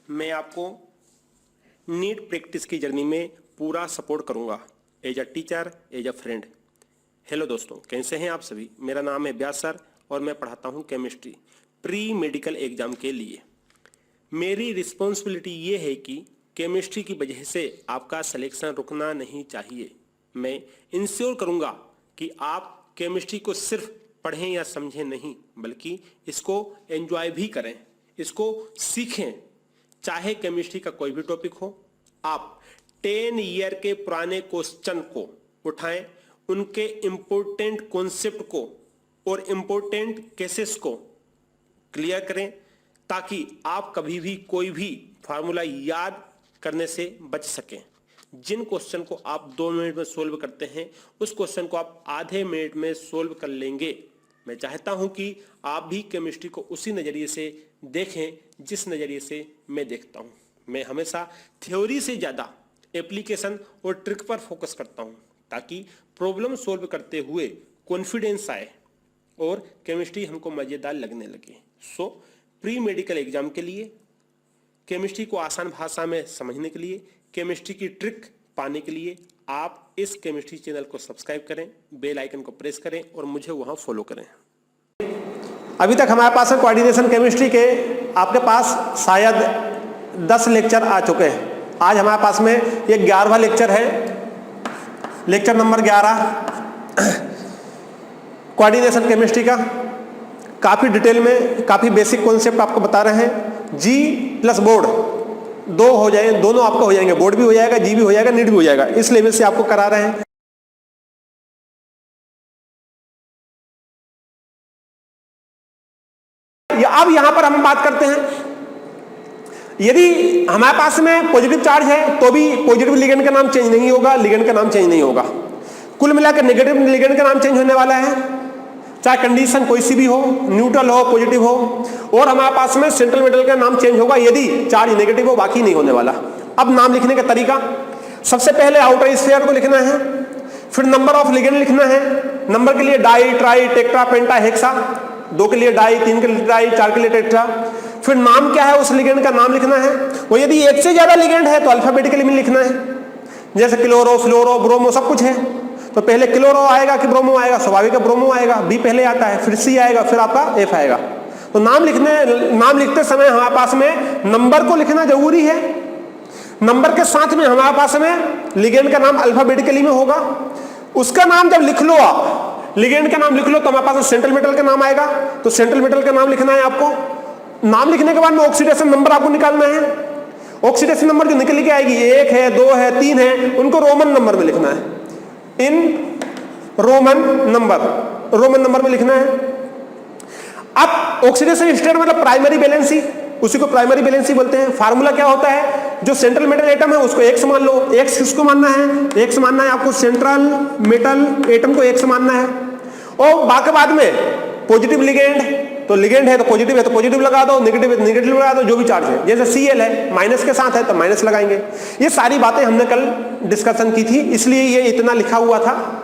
मैं आपको NEET practice की जर्नी में पूरा सपोर्ट करूंगा as a teacher, as a friend. Hello दोस्तों, कैसे हैं आप सभी। मेरा नाम है व्यास सर और मैं पढ़ाता हूं केमिस्ट्री प्री मेडिकल एग्जाम के लिए। मेरी रिस्पॉन्सिबिलिटी ये है कि केमिस्ट्री की वजह से आपका सिलेक्शन रुकना नहीं चाहिए। मैं इंश्योर करूंगा कि आप केमिस्ट्री को सिर्फ पढ़ें या समझें नहीं, बल्कि इसको एंजॉय भी करें, इसको सीखें। चाहे केमिस्ट्री का कोई भी टॉपिक हो, आप 10 ईयर के पुराने क्वेश्चन को उठाएं, उनके इंपॉर्टेंट कॉन्सेप्ट को और इंपॉर्टेंट केसेस को क्लियर करें, ताकि आप कभी भी कोई भी फार्मूला याद करने से बच सकें। जिन क्वेश्चन को आप 2 मिनट में सोल्व करते हैं, उस क्वेश्चन को आप आधे मिनट में सोल्व कर लेंगे। मैं चाहता हूं कि आप भी केमिस्ट्री को उसी नज़रिए से देखें जिस नज़रिए से मैं देखता हूं। मैं हमेशा थ्योरी से ज़्यादा एप्लीकेशन और ट्रिक पर फोकस करता हूं, ताकि प्रॉब्लम सोल्व करते हुए कॉन्फिडेंस आए और केमिस्ट्री हमको मज़ेदार लगने लगे। सो प्री मेडिकल एग्जाम के लिए, केमिस्ट्री को आसान भाषा में समझने के लिए, केमिस्ट्री की ट्रिक पाने के लिए आप इस केमिस्ट्री चैनल को सब्सक्राइब करें, बेल आइकन को प्रेस करें और मुझे वहां फॉलो करें। अभी तक हमारे पास कोऑर्डिनेशन केमिस्ट्री के आपके पास शायद 10 लेक्चर आ चुके हैं। आज हमारे पास में ये 11वां लेक्चर है, लेक्चर नंबर 11 कोऑर्डिनेशन केमिस्ट्री का। काफ़ी डिटेल में काफ़ी बेसिक कॉन्सेप्ट आपको बता रहे हैं। जी प्लस बोर्ड 2 हो जाए, दोनों आपको हो जाएंगे, बोर्ड भी हो जाएगा, जी भी हो जाएगा, नीट भी हो जाएगा। इस लेवल से आपको करा रहे हैं। अब यहां पर हम बात करते हैं, यदि हमारे पास में पॉजिटिव चार्ज है तो भी पॉजिटिव लिगेंड का नाम चेंज नहीं होगा, लिगेंड का नाम चेंज नहीं होगा। कुल मिलाकर नेगेटिव लिगेंड का नाम चेंज होने वाला है, चाहे कंडीशन कोई सी भी हो, न्यूट्रल हो, पॉजिटिव हो। और हमारे पास में सेंट्रल मेटल का नाम चेंज होगा यदि चार्ज नेगेटिव हो, बाकी नहीं होने वाला। अब नाम लिखने का तरीका, सबसे पहले आउटर स्फीयर को लिखना है, फिर नंबर ऑफ लिगेंड लिखना है। नंबर के लिए डाई, ट्राई, टेट्रा, पेंटा, हेक्सा, 2 के लिए डाई, 3 के लिए ट्राई, 4 के लिए टेट्रा। फिर नाम क्या है उस लिगेंड का नाम लिखना है। वो यदि एक से ज्यादा लिगेंड है तो अल्फाबेटिकली में लिखना है, जैसे क्लोरो, फ्लोरो, ब्रोमो सब कुछ है। तो पहले क्लोरो आएगा कि ब्रोमो आएगा, स्वाभाविक ब्रोमो आएगा, बी पहले आता है, फिर सी आएगा, फिर आपका एफ आएगा। तो नाम लिखते समय हमारे पास में नंबर को लिखना जरूरी है। नंबर के साथ में हमारे पास में लिगेंड का नाम अल्फाबेटिकली में होगा। उसका नाम जब लिख लो, आप लिगेंड का नाम लिख लो तो हमारे पास सेंट्रल मेटल का नाम आएगा। तो सेंट्रल मेटल का नाम लिखना है आपको। नाम लिखने के बाद में ऑक्सीडेशन नंबर आपको निकालना है। ऑक्सीडेशन नंबर जो निकल के आएगी, 1 है, 2 है, 3 है, उनको रोमन नंबर में लिखना है, इन रोमन नंबर में लिखना है। अब ऑक्सीडेशन स्टेट मतलब प्राइमरी वैलेंसी, उसी को प्राइमरी वैलेंसी बोलते हैं। फार्मूला क्या होता है, जो सेंट्रल मेटल एटम है उसको X मान लो। X किसको मानना है, X मानना है आपको, सेंट्रल मेटल एटम को X मानना है। और बाकी बाद में पॉजिटिव लिगेंड, तो लिगेंड है तो पॉजिटिव लगा दो, नेगेटिव है तो नेगेटिव लगा दो, जो भी चार्ज है। जैसे Cl है, माइनस के साथ है तो माइनस लगाएंगे। ये सारी बातें हमने कल डिस्कशन की थी, इसलिए ये इतना लिखा हुआ था।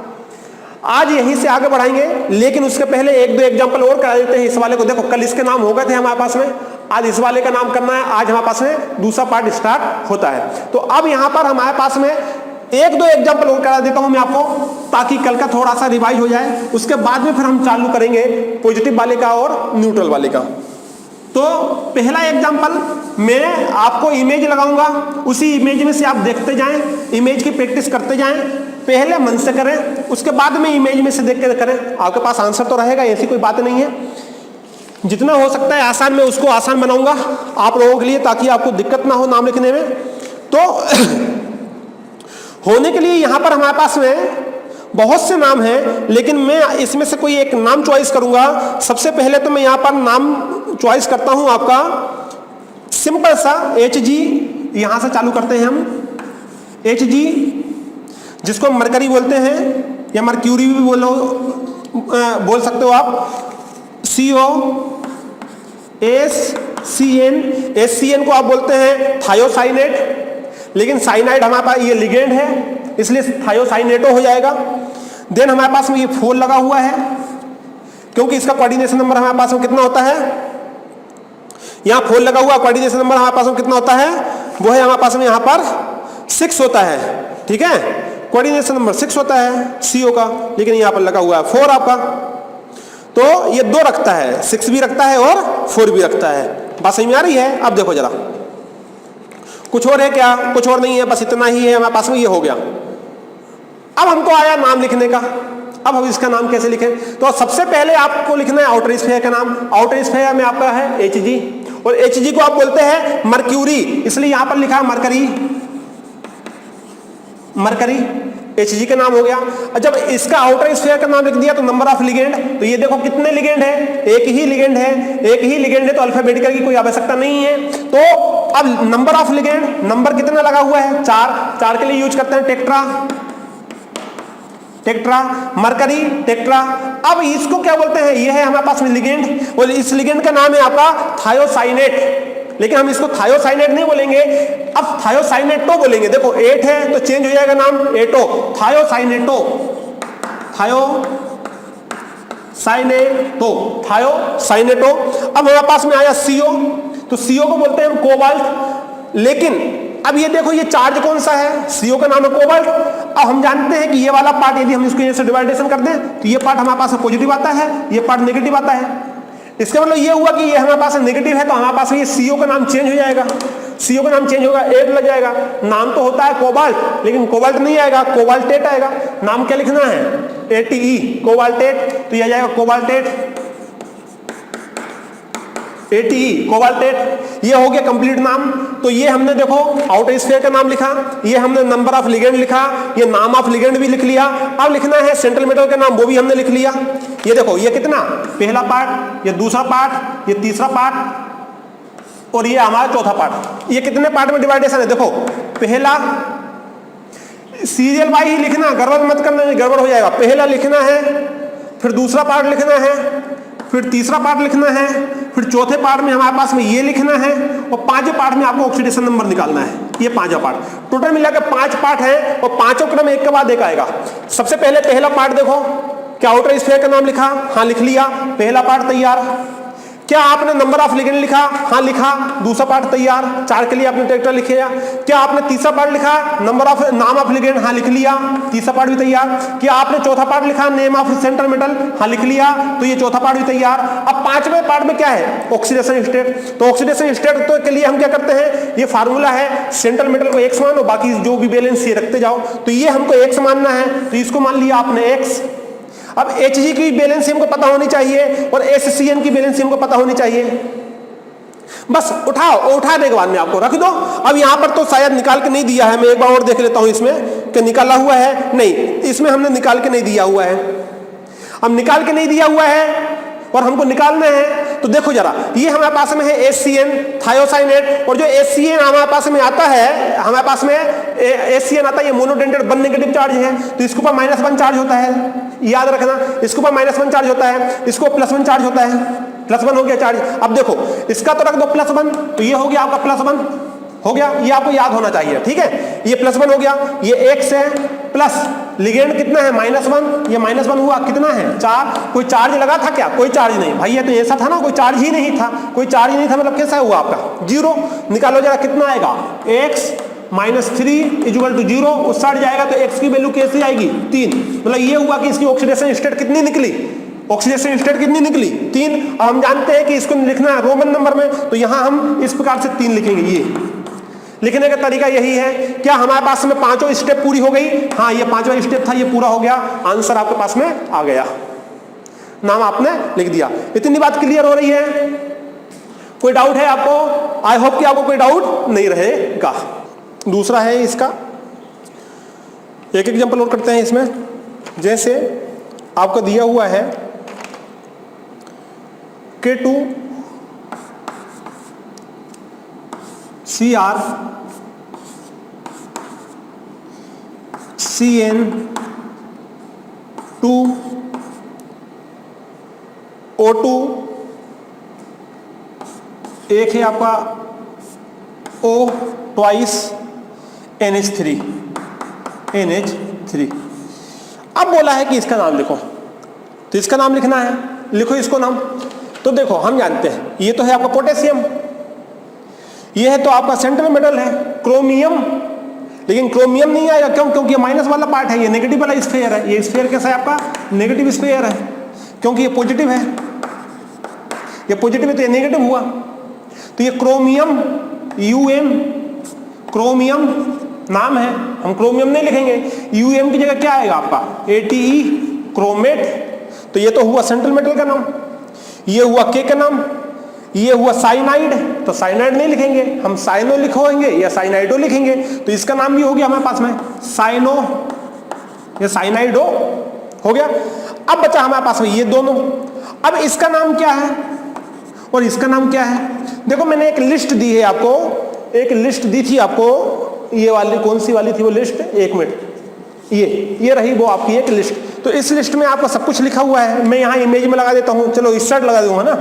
आज यहीं से आगे बढ़ाएंगे, लेकिन उसके पहले 1-2 एग्जांपल और करा देते हैं इस वाले को। देखो, कल इसके नाम हो गए थे हमारे पास में, आज इस वाले का नाम करना है। आज हमारे पास में दूसरा पार्ट स्टार्ट होता है। तो अब यहां पर हमारे पास में 1-2 एग्जांपल और करा देता हूं मैं आपको, ताकि कल का थोड़ा सा रिवाइज हो जाए। उसके बाद में फिर हम चालू करेंगे पॉजिटिव वाले का और न्यूट्रल वाले का। तो पहला एग्जांपल मैं आपको इमेज लगाऊंगा, उसी इमेज में से आप देखते जाएं, इमेज की प्रैक्टिस करते जाएं। पहले मन से करें, उसके बाद में इमेज में से देख के करें। आपके पास आंसर तो रहेगा, ऐसी कोई बात नहीं है। जितना हो सकता है आसान, मैं उसको आसान बनाऊंगा आप लोगों के लिए, ताकि आपको दिक्कत ना हो नाम लिखने में। तो होने के लिए यहां पर हमारे पास में बहुत से नाम हैं, लेकिन मैं इसमें से कोई एक नाम चॉइस करूंगा। सबसे पहले तो मैं यहां पर नाम चॉइस करता हूं आपका सिंपल सा Hg। यहां से चालू करते हैं हम। Hg जिसको मरकरी बोलते हैं या मर्क्यूरी भी बोल सकते हो आप। SCN को आप बोलते हैं थायोसाइनेट, लेकिन साइनाइड हमारे पास ये लिगेंड है, इसलिए थायोसाइनेटो हो जाएगा। देन हमारे पास में ये 4 लगा हुआ है, क्योंकि इसका कोऑर्डिनेशन नंबर हमारे पास में कितना होता है, यहाँ 4 लगा हुआ, कोऑर्डिनेशन नंबर हमारे पास में कितना होता है, वो है हमारे पास में यहाँ पर 6 होता है, ठीक है, कोऑर्डिनेशन नंबर 6 होता है CO का, लेकिन यहाँ पर लगा हुआ है 4 आपका, तो ये 2 रखता है, 6 भी रखता है और 4 भी रखता है। बात समझ में आ रही है? अब देखो जरा, कुछ और है क्या? कुछ और नहीं है, बस इतना ही है हमारे पास में, ये हो गया। अब हमको आया नाम लिखने का। अब हम इसका नाम कैसे लिखें? तो सबसे पहले आपको लिखना है आउटर स्फीयर का नाम। आउटर स्फीयर में आपका है Hg, और Hg को आप बोलते हैं मर्क्यूरी, इसलिए यहां पर लिखा है मरकरी, मरकरी Hg का नाम हो गया। और जब इसका आउटर स्फीयर का नाम लिख दिया तो नंबर ऑफ लिगेंड, तो ये देखो कितने लिगेंड है, एक ही लिगेंड है, एक ही लिगेंड है, तो अल्फाबेटिकल की कोई आवश्यकता नहीं है। तो अब नंबर ऑफ लिगेंड, नंबर कितना लगा हुआ है, 4 के लिए यूज करते हैं टेक्ट्रा, टेक्ट्रा, मरकरी, टेक्ट्रा। अब इसको क्या बोलते हैं, ये है हमारे पास में लिगेंड, और इस लिगेंड का नाम है आपका थायोसाइनेट, लेकिन हम इसको थायोसाइनेट नहीं बोलेंगे, अब थायोसाइनेटो बोलेंगे। देखो 8 है तो चेंज हो जाएगा नाम, एटो, थायोसाइनेटो, थायोसाइनेटो, थायोसाइनेटो। अब हमारे पास में आया CO, तो CO को बोलते हैं हम कोबाल्ट, लेकिन अब ये देखो ये चार्ज कौन सा है, CO का नाम है कोबाल्ट। अब हम जानते हैं कि ये वाला पार्ट यदि हम इसको ऐसे डिवाइडेशन कर दें तो ये पार्ट हमारे पास पॉजिटिव आता है, ये पार्ट नेगेटिव आता है। इसका मतलब ये हुआ कि ये हमारे पास नेगेटिव है, तो हमारे पास ये CO का नाम चेंज हो जाएगा, CO का नाम चेंज होगा, 8 लग जाएगा। नाम तो होता है कोबाल्ट, लेकिन कोबाल्ट नहीं आएगा, कोबाल्टेट आएगा। नाम क्या लिखना है, ATE, कोबाल्टेट, तो यह जाएगा कोबाल्टेट, ATE, कोबाल्टेट। ये हो गया कंप्लीट नाम। तो ये हमने देखो आउटर स्फीयर का नाम लिखा, ये हमने नंबर ऑफ लिगेंड लिखा, ये नाम ऑफ लिगेंड भी लिख लिया। अब लिखना है सेंट्रल मेटल का नाम, वो भी हमने लिख लिया। ये देखो ये कितना, पहला पार्ट, ये दूसरा पार्ट, ये तीसरा पार्ट, और ये हमारा चौथा पार्ट। ये कितने पार्ट में डिवाइडेशन है, देखो पहला सीरियल वाइज ही लिखना, गड़बड़ मत करना, गड़बड़ हो जाएगा। पहला लिखना है, फिर दूसरा पार्ट लिखना है, फिर तीसरा पार्ट लिखना है, फिर चौथे पार्ट में हमारे पास में ये लिखना है, और 5वें पार्ट में आपको ऑक्सीडेशन नंबर निकालना है। ये 5वां पार्ट, टोटल मिलाकर 5 पार्ट है, और पांचों क्रम एक के बाद एक आएगा। सबसे पहले पहला पार्ट देखो, क्या आउटर स्फीयर का नाम लिखा, हाँ लिख लिया, पहला पार्ट तैयार। क्या आपने नंबर ऑफ लिगेंड लिखा, हाँ लिखा, दूसरा पार्ट तैयार, 4 के लिए आपने टेक्टर लिख लिया। क्या आपने तीसरा पार्ट लिखा, नंबर ऑफ नाम ऑफ लिगेंड, हाँ लिख लिया, तीसरा पार्ट भी तैयार। क्या आपने चौथा पार्ट लिखा, नेम ऑफ सेंट्रल मेटल, हाँ लिख लिया, तो ये चौथा पार्ट भी तैयार। अब 5वें पार्ट में क्या है, ऑक्सीडेशन स्टेट। तो ऑक्सीडेशन स्टेट तो के लिए हम क्या करते हैं, ये फार्मूला है, सेंट्रल मेटल को X मानो, बाकी जो भी बैलेंस ये रखते जाओ। तो ये हमको X मानना है, तो इसको मान लिया आपने X। अब Hg की बैलेंस हमको पता होनी चाहिए, और SCN की बैलेंस हमको पता होनी चाहिए। बस उठाओ, उठाने के बाद में आपको रख दो। अब यहां पर तो शायद निकाल के नहीं दिया है, मैं एक बार और देख लेता हूं इसमें कि निकाला हुआ है, नहीं, इसमें हमने निकाल के नहीं दिया हुआ है। अब निकाल के नहीं दिया हुआ है और हमको निकालना है, तो देखो जरा, ये हमारे पास में है HCN, थायोसाइनेट, और जो HCN हमारे पास में आता है, हमारे पास में HCN आता है, ये मोनोडेंटेड 1 नेगेटिव चार्ज है, तो इसके ऊपर -1 चार्ज होता है, याद रखना, इसके ऊपर -1 चार्ज होता है, इसको +1 चार्ज होता है, +1 हो गया चार्ज। अब देखो इसका तो रख दो +1, तो ये हो गया आपका +1 हो गया, ये आपको याद होना चाहिए, ठीक है। ये +1 हो गया, ये X है, प्लस लिगेंड कितना है -1, ये -1 हुआ, कितना है 4। कोई चार्ज लगा था क्या, कोई चार्ज नहीं भाई, ये तो ऐसा था ना, कोई चार्ज ही नहीं था, कोई चार्ज नहीं था, मतलब कैसा हुआ आपका 0। निकालो जरा कितना आएगा, X -3 = 0, उस साइड जाएगा तो X की वैल्यू कैसे आएगी 3। मतलब ये हुआ कि इसकी ऑक्सीडेशन स्टेट कितनी निकली, ऑक्सीडेशन स्टेट कितनी निकली 3। अब हम जानते हैं कि इसको लिखना है रोमन नंबर में, तो यहां हम इस प्रकार से 3 लिखेंगे। ये लिखने का तरीका यही है। क्या हमारे पास में 5 स्टेप पूरी हो गई, हाँ ये 5वां स्टेप था, ये पूरा हो गया, आंसर आपके पास में आ गया, नाम आपने लिख दिया। इतनी बात क्लियर हो रही है, कोई डाउट है आपको? आई होप कि आपको कोई डाउट नहीं रहेगा। दूसरा है इसका, एक एग्जांपल और करते हैं इसमें। जैसे आपको दिया हुआ है K2 Cr CN2 O2, एक है आपका O ट्वाइस NH3। अब बोला है कि इसका नाम लिखो, तो इसका नाम लिखना है, लिखो इसको नाम। तो देखो हम जानते हैं ये तो है आपका पोटेशियम, ये है तो आपका सेंट्रल मेटल है क्रोमियम, लेकिन क्रोमियम नहीं आएगा, क्यों? क्योंकि ये माइनस वाला पार्ट है, ये नेगेटिव वाला स्फीयर है। ये स्फीयर कैसा है आपका? नेगेटिव स्फीयर है, क्योंकि ये पॉजिटिव है, ये पॉजिटिव है तो ये नेगेटिव हुआ। तो ये क्रोमियम, यूएम, क्रोमियम नाम है, हम क्रोमियम नहीं लिखेंगे, यूएम की जगह क्या आएगा आपका? ATE, chromate. तो ये तो हुआ सेंट्रल मेटल का नाम, ये हुआ के का नाम, ये हुआ साइनाइड, तो साइनाइड नहीं लिखेंगे हम, साइनो लिखोएंगे या साइनाइडो लिखेंगे। तो इसका नाम भी हो गया हमारे पास में साइनो या साइनाइडो हो गया। अब बचा हमारे पास में ये दोनों। अब इसका नाम क्या है और इसका नाम क्या है? देखो मैंने एक लिस्ट दी है आपको, एक लिस्ट दी थी आपको, ये वाली कौन सी वाली थी वो लिस्ट? एक मिनट, ये रही वो आपकी एक लिस्ट। तो इस लिस्ट में आपका सब कुछ लिखा हुआ है। मैं यहाँ इमेज में लगा देता हूँ, चलो इस साइड लगा दूंगा ना,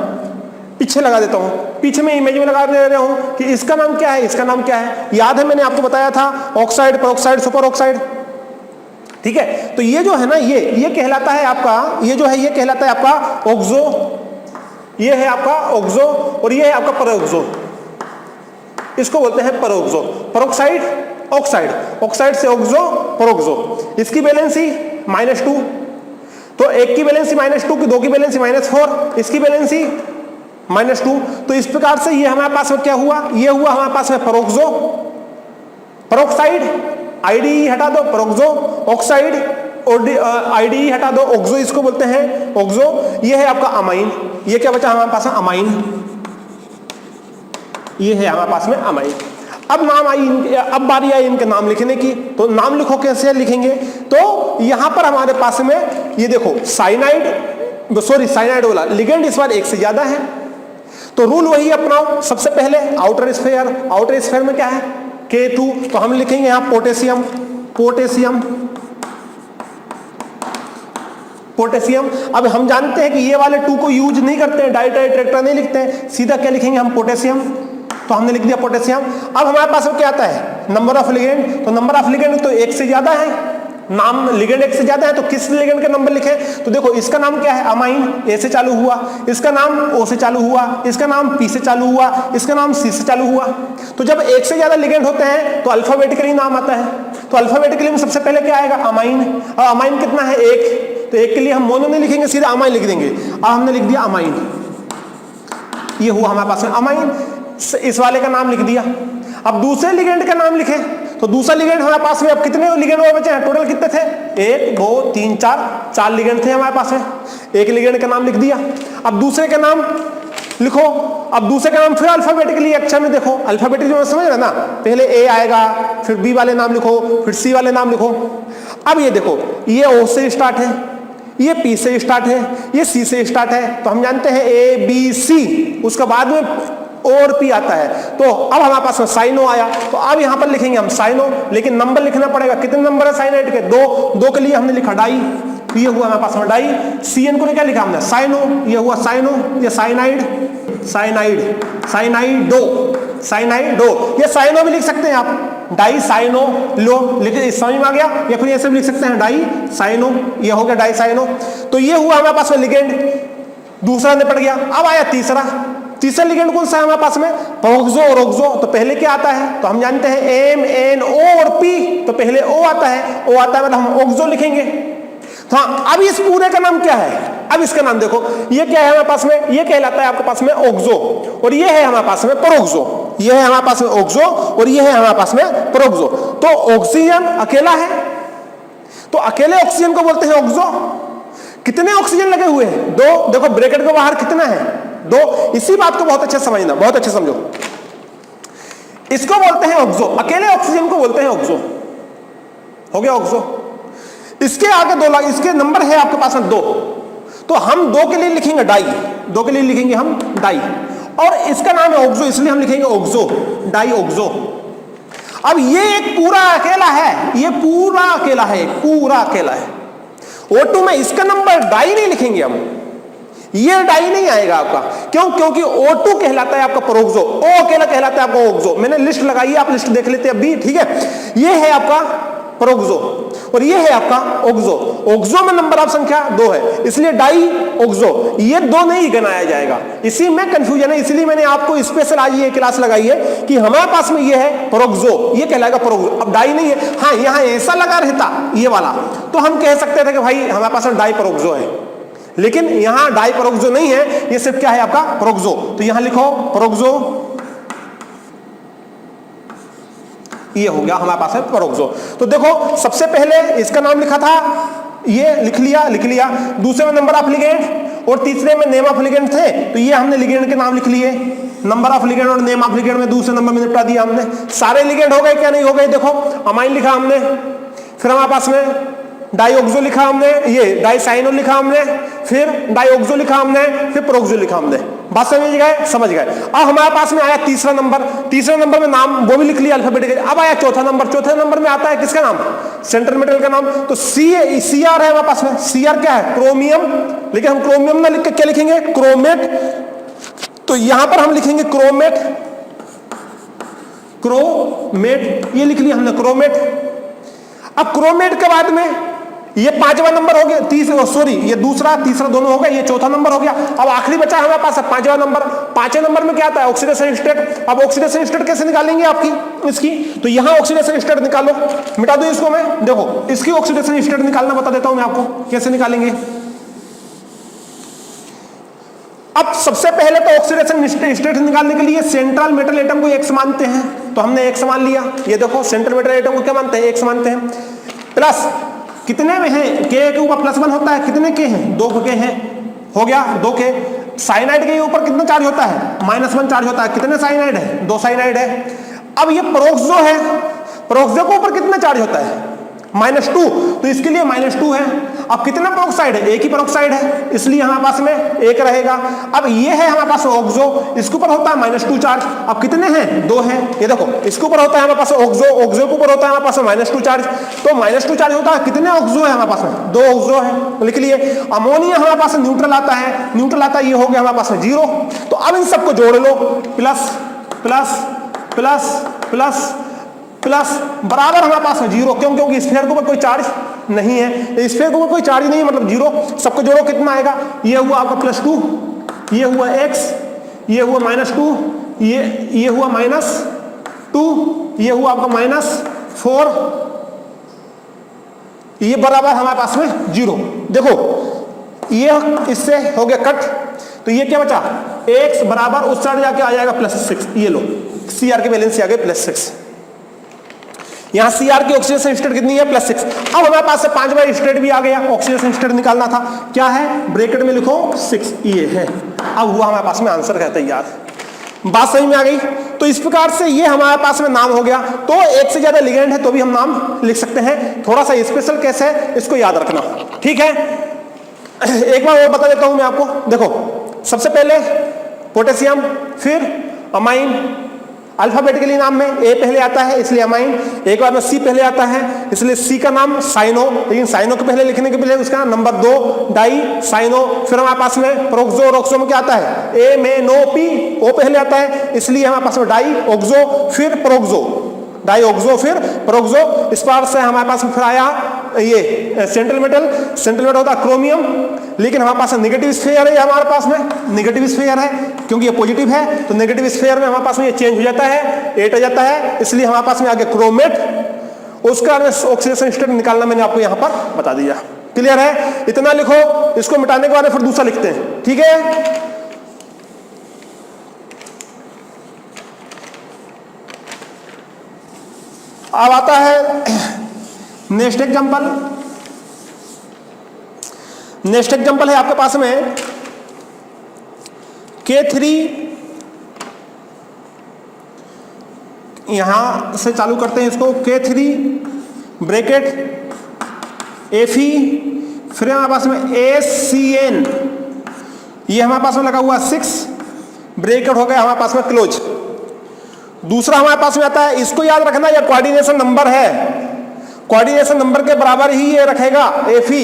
पीछे लगा देता हूँ, पीछे में इमेज में लगा दे रहा हूँ कि इसका नाम क्या है, इसका नाम क्या है। याद है मैंने आपको बताया था ऑक्साइड, पेरोक्साइड, सुपर ऑक्साइड, ठीक है। तो ये जो है ना, ये कहलाता है आपका, ये जो है ये कहलाता है आपका ऑक्सो, ये है आपका ऑक्सो और ये है आपका पेरोक्सो, इसको बोलते हैं पेरोक्सो। पेरोक्साइड, ऑक्साइड, ऑक्साइड से ऑक्सो, पेरोक्सो। इसकी वैलेंसी -2, तो एक की वैलेंसी -2 की, दो की वैलेंसी -4, इसकी वैलेंसी -2। तो इस प्रकार से ये हमारे पास में क्या हुआ? ये हुआ हमारे पास में पेरोक्सो, पेरोक्साइड, आईडीई हटा दो, पेरोक्सो, ऑक्साइड और आईडीई हटा दो, ऑक्सो इसको बोलते हैं ऑक्सो। ये है आपका अमाइन, ये क्या बचा हमारे पास में? अमाइन, ये है हमारे पास में अमाइन। अब नाम आई, अब बारी आई इनके नाम लिखने की। तो नाम लिखो, कैसे लिखेंगे? तो यहां पर हमारे पास में ये देखो साइनाइड, सॉरी साइनाइड बोला, लिगेंड इस बार एक से ज्यादा है, तो रूल वही अपनाओ। सबसे पहले आउटर स्फीयर, आउटर स्फीयर में क्या है? K2, तो हम लिखेंगे यहां पोटेशियम, पोटेशियम, पोटेशियम। अब हम जानते हैं कि ये वाले 2 को यूज नहीं करते हैं, डाइट्राइट्रेक्टर नहीं लिखते हैं, सीधा क्या लिखेंगे हम? पोटेशियम। तो हमने लिख दिया पोटेशियम। अब हमारे पास क्या आता है? Number of ligand. तो नंबर ऑफ लिगेंड तो एक से ज्यादा है, नाम लिगेंड एक से ज्यादा है, तो किस लिगेंड के नंबर लिखे? तो देखो इसका नाम क्या है? अमाइन, ए से चालू हुआ, इसका नाम ओ से चालू हुआ, इसका नाम पी से चालू हुआ, इसका नाम सी से चालू हुआ। तो जब एक से ज्यादा लिगेंड होते हैं तो अल्फाबेटिकली नाम आता है। तो अल्फाबेटिकली में सबसे पहले क्या आएगा? अमाइन। और अमाइन कितना है? 1, तो 1 के लिए हम मोनो नहीं लिखेंगे, सीधा अमाइन लिख देंगे। अब हमने लिख दिया अमाइन, ये हुआ हमारे पास में अमाइन, इस वाले का नाम लिख दिया। अब दूसरे लिगेंड का नाम लिखे, तो दूसरा लिगेंड हमारे पास में अब कितने लिगेंड और बचे हैं? टोटल कितने थे? 1 2 3 4 लिगेंड थे हमारे पास में। एक लिगेंड का नाम लिख दिया। अब दूसरे का नाम लिखो। अब दूसरे का नाम फिर अल्फाबेटिकली अक्षर में देखो, अल्फाबेटिकली में समझ रहे ना, पहले ए आएगा, फिर बी वाले नाम लिखो, फिर सी वाले नाम लिखो। अब ये देखो, ये ओ से स्टार्ट है, ये पी से स्टार्ट है, ये सी से स्टार्ट है, तो हम जानते हैं A B C, उसका बाद में O और P आता है। तो अब हमारे पास में साइनो आया, तो अब यहां पर लिखेंगे हम साइनो, लेकिन नंबर लिखना पड़ेगा। कितने नंबर है साइनाइड के? 2 के लिए हमने लिखा डाई, ये हुआ हमारे पास में डाई। CN को क्या लिखा हमने? साइनो, ये हुआ साइनो, ये साइनाइड, साइनाइड, साइनाइडो, साइनाइडो, ये साइनो भी लिख सकते हैं आप, डाई साइनो लो, लिखे समझ में आ गया। या फिर ऐसे भी लिख सकते हैं डाई साइनो, ये हो गया डाई साइनो। तो ये हुआ हमारे पास में लिगेंड, दूसरा निपट गया। अब आया तीसरा लिगेंड कौन सा है हमारे पास में? पेरोक्सो और ऑक्सो। तो पहले क्या आता है? तो हम जानते हैं M N O और P, तो पहले O आता है, O आता है मतलब हम ऑक्सो लिखेंगे। तो हाँ, अब इस पूरे का नाम क्या है? अब इसका नाम देखो, ये क्या है हमारे पास में? ये कहलाता है आपके पास में ऑक्सो, और ये है हमारे पास में पेरोक्सो। ये है हमारे पास में ऑक्सो और ये है हमारे पास में पेरोक्सो। तो ऑक्सीजन अकेला है, तो अकेले ऑक्सीजन को बोलते हैं ऑक्सो। कितने ऑक्सीजन लगे हुए हैं? 2। देखो ब्रैकेट के बाहर कितना है? 2। इसी बात को बहुत अच्छे समझना, बहुत अच्छे समझो। इसको बोलते हैं ऑक्सो, अकेले ऑक्सीजन को बोलते हैं ऑक्सो। हो गया ऑक्सो। इसके आगे 2 इसके नंबर है आपके पास में 2, तो हम 2 के लिए लिखेंगे डाई, 2 के लिए लिखेंगे हम डाई, और इसका नाम है ऑक्सो, इसलिए हम लिखेंगे ऑक्सो, डाई ऑक्सो। अब ये एक पूरा अकेला है, ये पूरा अकेला है, पूरा अकेला है। O2 में इसका नंबर डाई नहीं लिखेंगे हम, ये डाई नहीं आएगा आपका। क्यों? क्योंकि O2 कहलाता है आपका पेरोक्सो, O अकेला कहलाता है आपका ऑक्सो। मैंने लिस्ट लगाई है, आप लिस्ट देख लेते हैं अभी, ठीक है। ये है आपका प्रोक्सो, और ये है आपका ओक्सो। ओक्सो में नंबर ऑफ संख्या 2 है, इसलिए डाई ओक्सो, ये 2 नहीं गिनाया जाएगा। इसी में कंफ्यूजन है, इसलिए मैंने आपको स्पेशल आज ये क्लास लगाई है कि हमारे पास में ये है प्रोक्सो, ये कहलाएगा प्रोक्सो। अब डाई नहीं है, हाँ यहां ऐसा लगा रहता ये वाला तो हम कह सकते थे कि भाई हमारे पास डाई प्रोक्सो है, लेकिन यहां डाई प्रोक्सो नहीं है, ये सिर्फ क्या है आपका प्रोक्सो। तो यहां लिखो प्रोक्सो, ये हो गया हमारे पास है प्रोक्सो। तो देखो सबसे पहले इसका नाम लिखा था, ये लिख लिया। दूसरे में नंबर ऑफ लिगेंड और तीसरे में नेम ऑफ लिगेंड थे, तो ये हमने लिगेंड के नाम लिख लिए। नंबर ऑफ लिगेंड और नेम ऑफ लिगेंड में दूसरे नंबर में निपटा दिया हमने। सारे लिगेंड हो गए क्या नहीं हो गए? देखो अमाइन लिखा हमने, फिर हमारे पास में डाइऑक्सो लिखा हमने, ये डाइसाइनो लिखा हमने, फिर डाइऑक्सो लिखा हमने, फिर प्रोक्सो लिखा हमने। बात समझ गए। अब हमारे पास में आया तीसरा नंबर, तीसरे नंबर में नाम वो भी लिख लिया अल्फाबेटिकली। अब आया चौथा नंबर, चौथे नंबर में आता है किसका नाम? सेंट्रल मेटल का नाम। तो CR है हमारे पास में। CR क्या है? क्रोमियम। लेकिन हम क्रोमियम ना लिख के क्या लिखेंगे? क्रोमेट। तो यहां पर हम लिखेंगे क्रोमेट, ये लिख लिया हमने क्रोमेट। अब क्रोमेट के बाद में ये 5वां नंबर हो गया, ये दूसरा तीसरा दोनों हो गया, ये चौथा नंबर हो गया। अब आखिरी बचा हमारे पास 5वां नंबर। 5वें नंबर में क्या आता है? Oxidation state. अब ऑक्सीडेशन स्टेट कैसे निकालेंगे आपकी इसकी? तो यहां ऑक्सीडेशन स्टेट निकालो, मिटा दो इसको मैं। देखो इसकी ऑक्सीडेशन स्टेट निकालना बता देता हूं मैं आपको कैसे निकालेंगे। अब सबसे पहले तो ऑक्सीडेशन स्टेट निकालने के लिए सेंट्रल मेटल एटम को X मानते हैं, तो हमने X मान लिया। ये देखो सेंट्रल मेटल एटम को क्या मानते हैं? X मानते हैं। प्लस कितने में है? K के ऊपर +1 होता है, कितने के हैं? 2 के हैं, हो गया 2 के। साइनाइड के ऊपर कितना चार्ज होता है? -1 चार्ज होता है। कितने साइनाइड है? 2 साइनाइड है। अब ये प्रोक्सो है, प्रोक्सो के ऊपर कितना चार्ज होता है? -2, तो इसके लिए -2 है। अब कितना पेरोक्साइड है? एक ही पेरोक्साइड है, इसलिए हमारे पास में 1 रहेगा। अब ये है हमारे पास ऑक्सो, इसके ऊपर होता है -2 चार्ज। अब कितने हैं? 2 हैं। ये देखो इसके ऊपर होता है हमारे पास ऑक्सो, ऑक्सो के ऊपर होता है हमारे पास -2 चार्ज। तो -2 चार्ज होता है, कितने ऑक्सो है हमारे पास में? 2 ऑक्सो है, लिख लिए। अमोनिया हमारे पास न्यूट्रल आता है, न्यूट्रल आता है, ये हो गया हमारे पास में 0। तो अब इन सबको जोड़ लो, plus plus plus plus plus बराबर हमारे पास है 0। क्यों? क्योंकि स्फीयर के ऊपर कोई चार्ज नहीं है, स्फीयर के ऊपर कोई चार्ज नहीं है, मतलब 0। सबको जोड़ो, कितना आएगा? ये हुआ आपका +2, ये हुआ x, ये हुआ -2, ये हुआ -2, ये हुआ आपका -4, ये बराबर हमारे पास में 0। देखो ये इससे हो गया कट, तो ये क्या बचा? x बराबर उस साइड जाके आ जाएगा +6। ये लो CR के बैलेंस से आ गए +6। यहां CR की ऑक्सीडेशन स्टेट कितनी है? +6। अब हमारे पास से 5वां स्टेट भी आ गया, ऑक्सीडेशन स्टेट निकालना था। क्या है? ब्रैकेट में लिखो 6, ये है। अब हुआ हमारे पास में आंसर है तैयार। बात सही में आ गई? तो इस प्रकार से ये हमारे पास में नाम हो गया। तो एक से ज्यादा लिगेंड है तो भी हम नाम लिख सकते हैं। थोड़ा सा स्पेशल केस है, इसको याद रखना, ठीक है? एक बार और बता देता हूं मैं आपको। देखो सबसे पहले पोटेशियम, फिर अमाइन। अल्फाबेटिकली नाम में A पहले आता है इसलिए अमाइन, एक बार में C पहले आता है इसलिए C का नाम साइनो। लेकिन साइनो के पहले लिखने के पहले उसका नंबर 2 डाई साइनो। फिर हमारे पास में प्रोक्सो, रोक्सो में क्या आता है? A में नो P, O पहले आता है इसलिए हमारे पास में डाई ऑक्सो, फिर प्रोक्सो, डाई ऑक्सो, फिर प्रोक्सो। इस बार से हमारे पास में फिर आया ये सेंट्रल मेटल। सेंट्रल मेटल होता है क्रोमियम, लेकिन हमारे पास निगेटिव स्फीयर है, हमारे पास में निगेटिव स्फीयर है क्योंकि ये पॉजिटिव है। तो नेगेटिव स्फीयर में हमारे पास में ये चेंज हो जाता है, 8 हो जाता है, इसलिए हमारे पास में आगे क्रोमेट। उसका ऑक्सीडेशन स्टेट निकालना मैंने आपको यहां पर बता दिया। क्लियर है? इतना लिखो, इसको मिटाने के बाद फिर दूसरा लिखते हैं, ठीक है? अब आता है नेक्स्ट एग्जांपल। नेक्स्ट एग्जांपल है आपके पास में K3, यहां से चालू करते हैं इसको। K3 ब्रैकेट Fe, फिर हमारे पास में ACN, ये हमारे पास में लगा हुआ 6 ब्रैकेट हो गया हमारे पास में क्लोज। दूसरा हमारे पास में आता है, इसको याद रखना, यह कोऑर्डिनेशन नंबर है, कोऑर्डिनेशन नंबर के बराबर ही ये रखेगा Fe,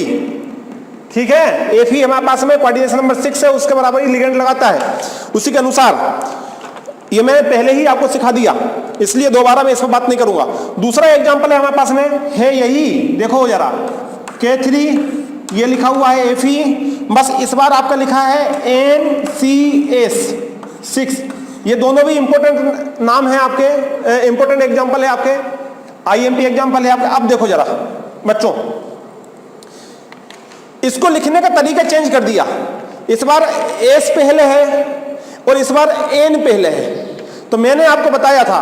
ठीक है? Fe हमारे पास में कोऑर्डिनेशन नंबर 6 है, उसके बराबर ही लिगेंड लगाता है। उसी के अनुसार ये मैंने पहले ही आपको सिखा दिया इसलिए दोबारा मैं इस पर बात नहीं करूंगा। दूसरा एग्जांपल है हमारे पास में है यही, देखो जरा K3 ये लिखा हुआ है Fe, बस इस बार आपका लिखा है NCS6। ये दोनों भी इंपॉर्टेंट नाम है आपके, इंपॉर्टेंट एग्जांपल है आपके, IMP एग्जांपल है आपके। अब देखो जरा बच्चों, इसको लिखने का तरीका चेंज कर दिया। इस बार S पहले है और इस बार N पहले है। तो मैंने आपको बताया था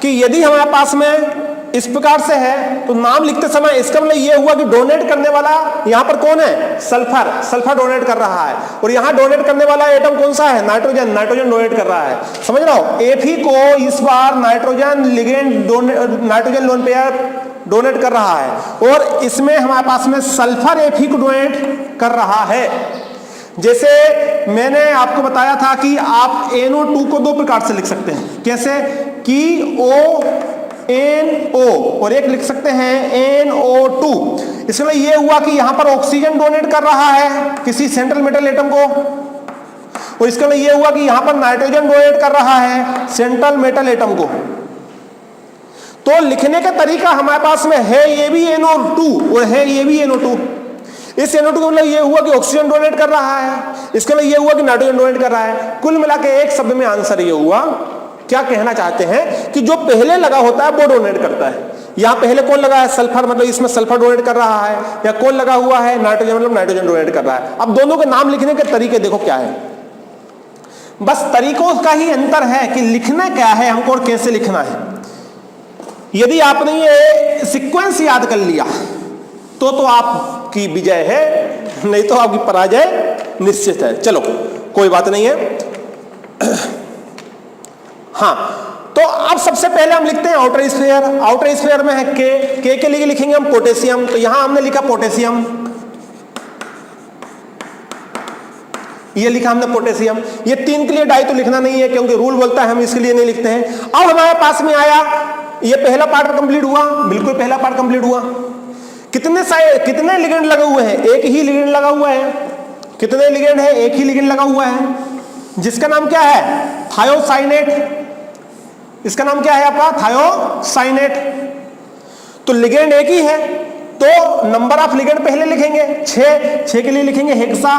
कि यदि हमारे पास में इस प्रकार से है तो नाम लिखते समय इसका मतलब ये हुआ कि डोनेट करने वाला यहां पर कौन है, सल्फर, सल्फर डोनेट कर रहा है। और यहां डोनेट करने वाला एटम कौन सा है, नाइट्रोजन, नाइट्रोजन डोनेट कर रहा है। समझ रहे हो, Fe को इस बार nitrogen ligand nitrogen lone pair donate कर रहा है और इसमें हमारे पास में सल्फर Fe को डोनेट कर रहा है। जैसे मैंने आपको बताया था कि आप NO2 को दो प्रकार से लिख सकते हैं। कैसे कि ONO और एक लिख सकते हैं NO2। इसमें यह हुआ कि यहां पर ऑक्सीजन डोनेट कर रहा है किसी सेंट्रल मेटल एटम को, और इसका मतलब यह हुआ कि यहां पर नाइट्रोजन डोनेट कर रहा है सेंट्रल मेटल एटम को। तो लिखने का तरीका हमारे पास में है ये भी NO2 और है ये भी NO2। इस NO2 का मतलब ये हुआ कि ऑक्सीजन डोनेट कर रहा है, इसका मतलब ये हुआ कि नाइट्रोजन डोनेट कर रहा है। कुल मिला के एक शब्द में आंसर ये हुआ, क्या कहना चाहते हैं कि जो पहले लगा होता है वो डोनेट करता है। यहां पहले कौन लगा है, सल्फर, मतलब इसमें सल्फर डोनेट कर रहा है, या कौन लगा हुआ है, नाइट्रोजन, मतलब नाइट्रोजन डोनेट कर रहा है। अब दोनों के नाम लिखने के तरीके देखो क्या है, बस तरीकों का ही अंतर है कि लिखना क्या है हमको और कैसे लिखना है। यदि आपने ये सीक्वेंस याद कर लिया तो आपकी विजय है, नहीं तो आपकी पराजय निश्चित है। चलो कोई बात नहीं है। हाँ, तो अब सबसे पहले हम लिखते हैं आउटर स्फीयर। आउटर स्फीयर में है के के लिए लिखेंगे हम पोटेशियम, तो यहां हमने लिखा पोटेशियम, ये लिखा हमने पोटेशियम। ये 3 के लिए डाई तो लिखना नहीं है क्योंकि रूल बोलता है हम इसके लिए नहीं लिखते हैं। अब हमारे पास में आया, ये पहला पार्ट कंप्लीट हुआ, बिल्कुल पहला पार्ट कंप्लीट हुआ। कितने लिगेंड लगे हुए हैं, एक ही लिगेंड लगा हुआ है। कितने लिगेंड है, एक ही लिगेंड लगा हुआ है, जिसका नाम क्या है, थायोसाइनेट। इसका नाम क्या है आपका, थायोसाइनेट। तो लिगेंड एक ही है तो नंबर ऑफ लिगेंड पहले लिखेंगे 6 के लिए लिखेंगे हेक्सा।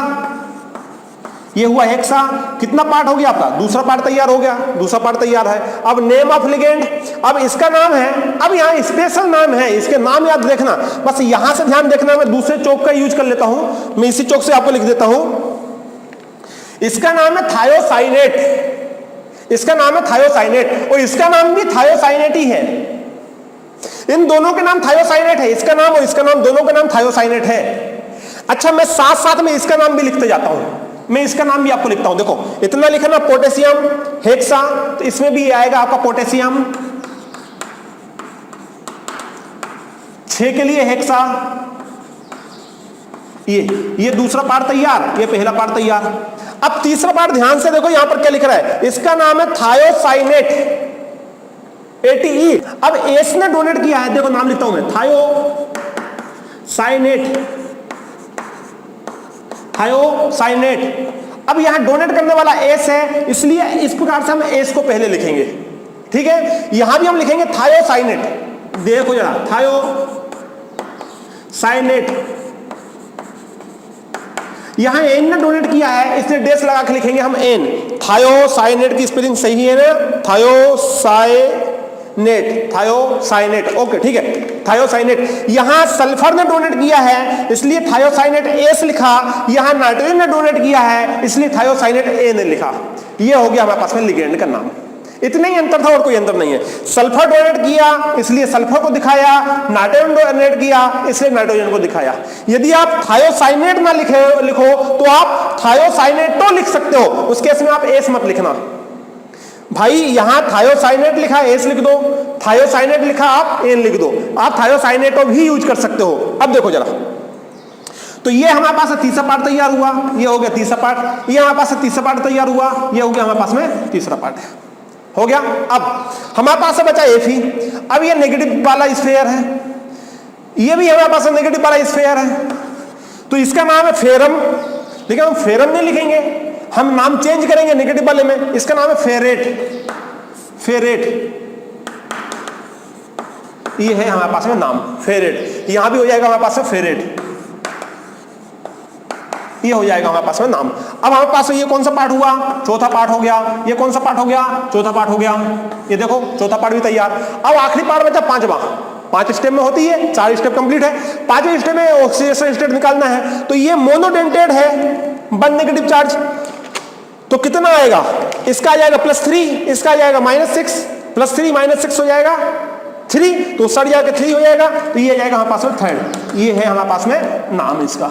ये हुआ हेक्सा। कितना पार्ट हो गया आपका, दूसरा पार्ट तैयार हो गया, दूसरा पार्ट तैयार है। अब नेम ऑफ लिगेंड, अब इसका नाम है, अब यहां स्पेशल नाम है, इसके नाम याद देखना, बस यहां से ध्यान देखना। मैं दूसरे चौक का यूज कर लेता हूं, मैं इसी चौक से आपको लिख देता हूं। इसका नाम है थायोसाइनेट, इसका नाम है थायोसाइनेट, और इसका नाम भी थायोसाइनेट ही है। इन दोनों के नाम थायोसाइनेट है, इसका नाम और इसका नाम, दोनों का नाम थायोसाइनेट है। अच्छा, मैं साथ साथ में इसका नाम भी लिखते जाता हूं, मैं इसका नाम भी आपको लिखता हूं। देखो इतना लिखना, पोटेशियम हेक्सा, तो इसमें भी आएगा आपका पोटेशियम। 6 के लिए हेक्सा। ये दूसरा पार्ट तैयार, ये पहला पार्ट तैयार। अब तीसरा पार्ट ध्यान से देखो, यहां पर क्या लिख रहा है, इसका नाम है थायोसाइनेट, ATE। अब एस ने डोनेट किया है, देखो नाम लिखता हूं मैं, थायोसाइनेट, थायोसाइनेट। अब यहां डोनेट करने वाला एस है, इसलिए इस प्रकार से हम एस को पहले लिखेंगे, ठीक है। यहां भी हम लिखेंगे थायोसाइनेट, देखो जरा, थायोसाइनेट। यहां एन ने डोनेट किया है, इसलिए डेस लगा के लिखेंगे हम एन। थायोसाइनेट की स्पेलिंग सही है ना, थायोसाइनेट, थायोसाइनेट, ओके ठीक है, थायोसाइनेट। यहां सल्फर ने डोनेट किया है, इसलिए थायोसाइनेट एस लिखा। यहां नाइट्रोजन ने डोनेट किया है, इसलिए थायोसाइनेट एन लिखा। यह हो गया हमारे पास में लिगेंड का नाम। इतना ही अंतर था और कोई अंतर नहीं है। सल्फर डोनेट किया इसलिए सल्फर को दिखाया, नाइट्रोजन डोनेट किया इसलिए नाइट्रोजन को दिखाया। यदि आप थायोसाइनेट ना लिखो तो आप थायोसाइनेटो लिख सकते हो, उस केस में आप एस मत लिखना भाई। यहां थायोसाइनेट लिखा एस लिख दो, थायोसाइनेट लिखा आप एन लिख दो, आप थायोसाइनेटो भी यूज कर सकते हो। अब देखो जरा, तो ये हमारे पास तीसरा पार्ट तैयार हुआ, ये हो गया तीसरा पार्ट। ये हमारे पास तीसरा पार्ट तैयार हुआ, ये हो गया हमारे पास में तीसरा पार्ट हो गया। अब हमारे पास बचा Fe। अब ये नेगेटिव वाला स्फीयर है, ये भी हमारे पास नेगेटिव वाला स्फीयर है, तो इसका नाम है फेरम। लेकिन हम फेरम नहीं लिखेंगे, हम नाम चेंज करेंगे नेगेटिव वाले में, इसका नाम है फेरेट, फेरेट। ये है हमारे पास में नाम फेरेट, यहां भी हो जाएगा हमारे पास में फेरेट, ये हो जाएगा हमारे पास में नाम। अब हमारे पास ये कौन सा पार्ट हुआ, चौथा पार्ट हो गया, ये कौन सा पार्ट हो गया, चौथा पार्ट हो गया, ये देखो चौथा पार्ट भी तैयार। अब आखिरी पार्ट बचा पांचवा, 5 स्टेप में होती है, 4 स्टेप कंप्लीट है, 5वें स्टेप में ऑक्सीडेशन स्टेट निकालना है। तो ये मोनोडेंटेड है, 1 नेगेटिव चार्ज, तो कितना आएगा, इसका आ जाएगा +3, इसका आ जाएगा -6, +3 -6 हो जाएगा 3, तो सड़ जाकर 3 हो जाएगा, तो ये जाएगा हमारे पास में थर्ड। ये है हमारे पास में नाम इसका।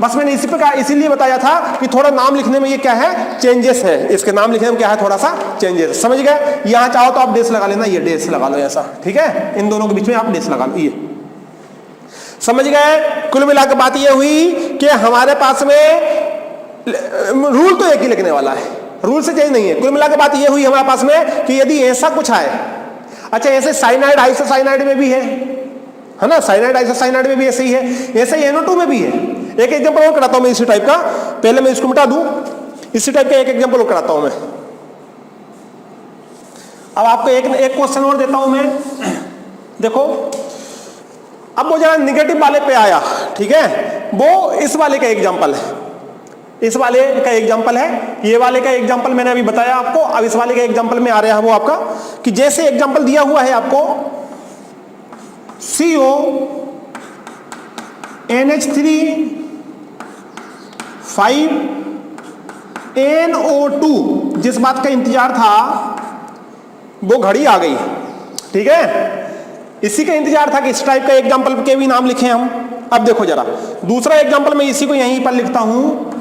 बस मैंने इसी प्रकार इसीलिए बताया था कि थोड़ा नाम लिखने में ये क्या है, चेंजेस है, इसके नाम लिखने में क्या है, थोड़ा सा चेंजेस, समझ गए। यहां चाहो तो आप डेस लगा लेना, ये डेस लगा लो ऐसा, ठीक है, इन दोनों के बीच में आप डेस लगा लो, ये समझ गए। कुल मिलाकर बात ये हुई कि हमारे पास में रूल तो एक ही लिखने वाला है, रूल से चेंज नहीं है। कुल मिलाकर बात ये हुई हमारे पास में कि यदि ऐसा कुछ आए, अच्छा ऐसे साइनाइड आइसोसाइनाइड में भी है ना, साइनाइड आइसोसाइनाइड में भी ऐसे ही है, ऐसे ही NO2 में भी है। एक एग्जांपल और कराता हूं मैं इसी टाइप का, पहले मैं इसको मिटा दूं, इसी टाइप का एक एग्जांपल और कराता हूं मैं। अब आपको एक क्वेश्चन और देता हूं मैं, देखो अब वो जरा निगेटिव वाले पे आया, ठीक है, वो इस वाले का एग्जांपल है, इस वाले का एग्जांपल है, ये वाले का एग्जांपल मैंने अभी बताया आपको। अब इस वाले का एग्जांपल में आ रहा है वो आपका, कि जैसे एग्जांपल दिया हुआ है आपको CO NH3 5 NO2, जिस बात का इंतजार था वो घड़ी आ गई, ठीक है, इसी का इंतजार था कि इस टाइप का एग्जांपल के भी नाम लिखें हम। अब देखो जरा दूसरा एग्जांपल, मैं इसी को यहीं पर लिखता हूं,